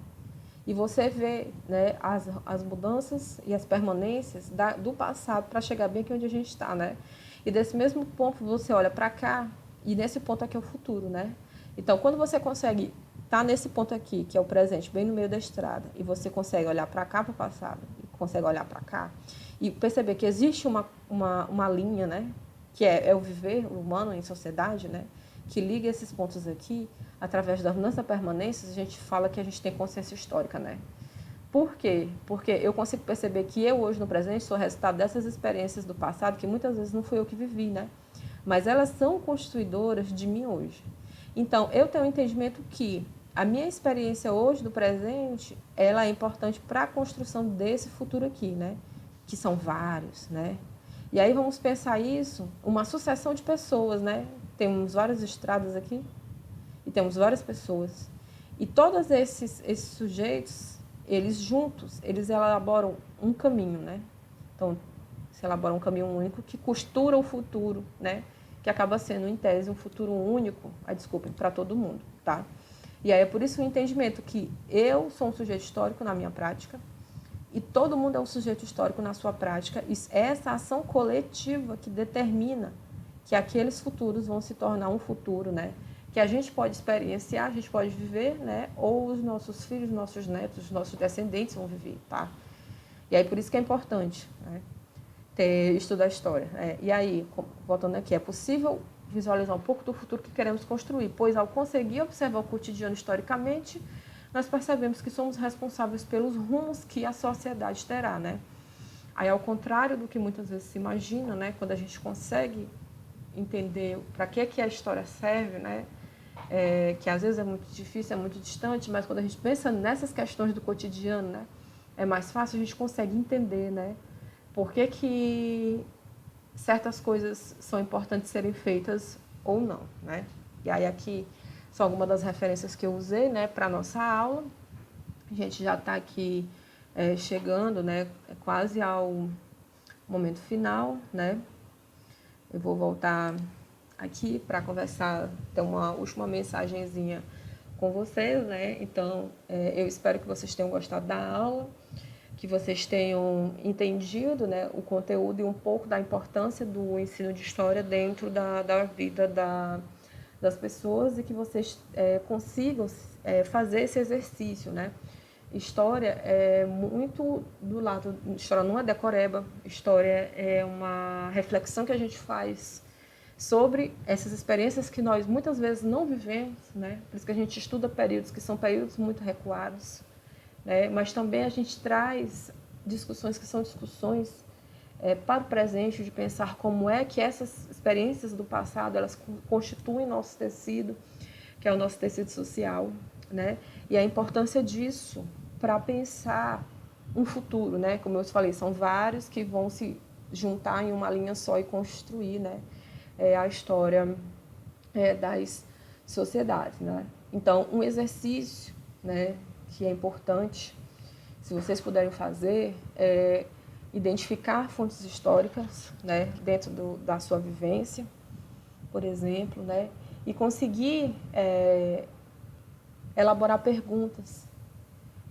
E você vê, né, as mudanças e as permanências do passado para chegar bem aqui onde a gente está, né? E desse mesmo ponto você olha para cá e nesse ponto aqui é o futuro, né? Então, quando você consegue estar nesse ponto aqui, que é o presente, bem no meio da estrada, e você consegue olhar para cá, para o passado, e consegue olhar para cá, e perceber que existe uma linha, né? Que é o viver humano em sociedade, né? Que liga esses pontos aqui, através das nossas permanências, a gente fala que a gente tem consciência histórica, né? Por quê? Porque eu consigo perceber que eu hoje no presente sou resultado dessas experiências do passado, que muitas vezes não fui eu que vivi, né? Mas elas são constituidoras de mim hoje. Então, eu tenho um entendimento que a minha experiência hoje do presente, ela é importante para a construção desse futuro aqui, né? Que são vários, né? E aí vamos pensar isso, uma sucessão de pessoas, né? Temos várias estradas aqui e temos várias pessoas. E todos esses sujeitos, eles juntos, eles elaboram um caminho, né? Então, se elabora um caminho único que costura o futuro, né? Que acaba sendo, em tese, um futuro único, desculpem, para todo mundo, tá? E aí é por isso o entendimento que eu sou um sujeito histórico na minha prática e todo mundo é um sujeito histórico na sua prática. E é essa ação coletiva que determina que aqueles futuros vão se tornar um futuro, né? Que a gente pode experienciar, a gente pode viver, né? Ou os nossos filhos, nossos netos, nossos descendentes vão viver, tá? E aí por isso que é importante, né? Estudar a história. E aí, voltando aqui, é possível visualizar um pouco do futuro que queremos construir, pois ao conseguir observar o cotidiano historicamente, nós percebemos que somos responsáveis pelos rumos que a sociedade terá, né? Aí, ao contrário do que muitas vezes se imagina, né? Quando a gente consegue entender para que a história serve, né? Que às vezes é muito difícil, é muito distante, mas quando a gente pensa nessas questões do cotidiano, né? É mais fácil, a gente consegue entender, né? Por que certas coisas são importantes serem feitas ou não, né? E aí aqui são algumas das referências que eu usei, né, para a nossa aula. A gente já está aqui chegando, né, quase ao momento final, né? Eu vou voltar aqui para conversar, ter uma última mensagenzinha com vocês, né? Então, eu espero que vocês tenham gostado da aula, que vocês tenham entendido, né, o conteúdo e um pouco da importância do ensino de história dentro da vida das pessoas e que vocês consigam fazer esse exercício, né? História é muito do lado... História não é decoreba, história é uma reflexão que a gente faz sobre essas experiências que nós muitas vezes não vivemos, né? Por isso que a gente estuda períodos que são períodos muito recuados, né? Mas também a gente traz discussões que são discussões para o presente, de pensar como é que essas experiências do passado elas constituem nosso tecido, que é o nosso tecido social, né? E a importância disso para pensar um futuro, né? Como eu falei, são vários que vão se juntar em uma linha só e construir, né, a história das sociedades, né? Então, um exercício, né, que é importante, se vocês puderem fazer, é identificar fontes históricas, né, dentro da sua vivência, por exemplo, né, e conseguir elaborar perguntas,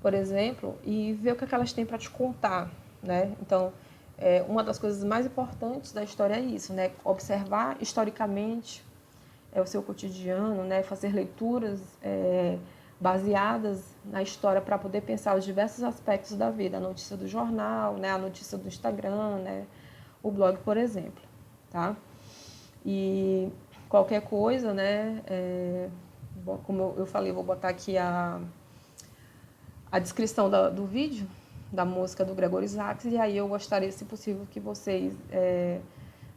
por exemplo, e ver o que elas têm para te contar, né? Então, uma das coisas mais importantes da história é isso, né? Observar historicamente o seu cotidiano, né? Fazer leituras baseadas na história para poder pensar os diversos aspectos da vida, a notícia do jornal, né? A notícia do Instagram, né? O blog, por exemplo, tá? E Qualquer coisa, né, como eu falei, eu vou botar aqui a descrição do vídeo, da música do Gregory Isaacs, e aí eu gostaria, se possível, que vocês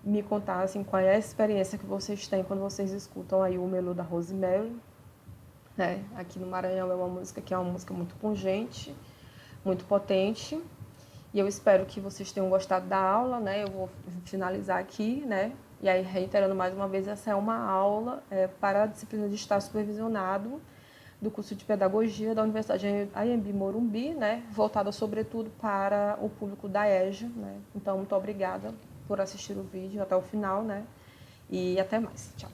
me contassem qual é a experiência que vocês têm quando vocês escutam aí o Melô da Rosemary, né? Aqui no Maranhão é uma música que é uma música muito pungente, muito potente, e eu espero que vocês tenham gostado da aula, né? Eu vou finalizar aqui, né? E aí, reiterando mais uma vez, essa é uma aula para a disciplina de estar supervisionado do curso de Pedagogia da Universidade Anhembi Morumbi, né? Voltada sobretudo para o público da EJA, né? Então, muito obrigada por assistir o vídeo até o final, né? E até mais. Tchau.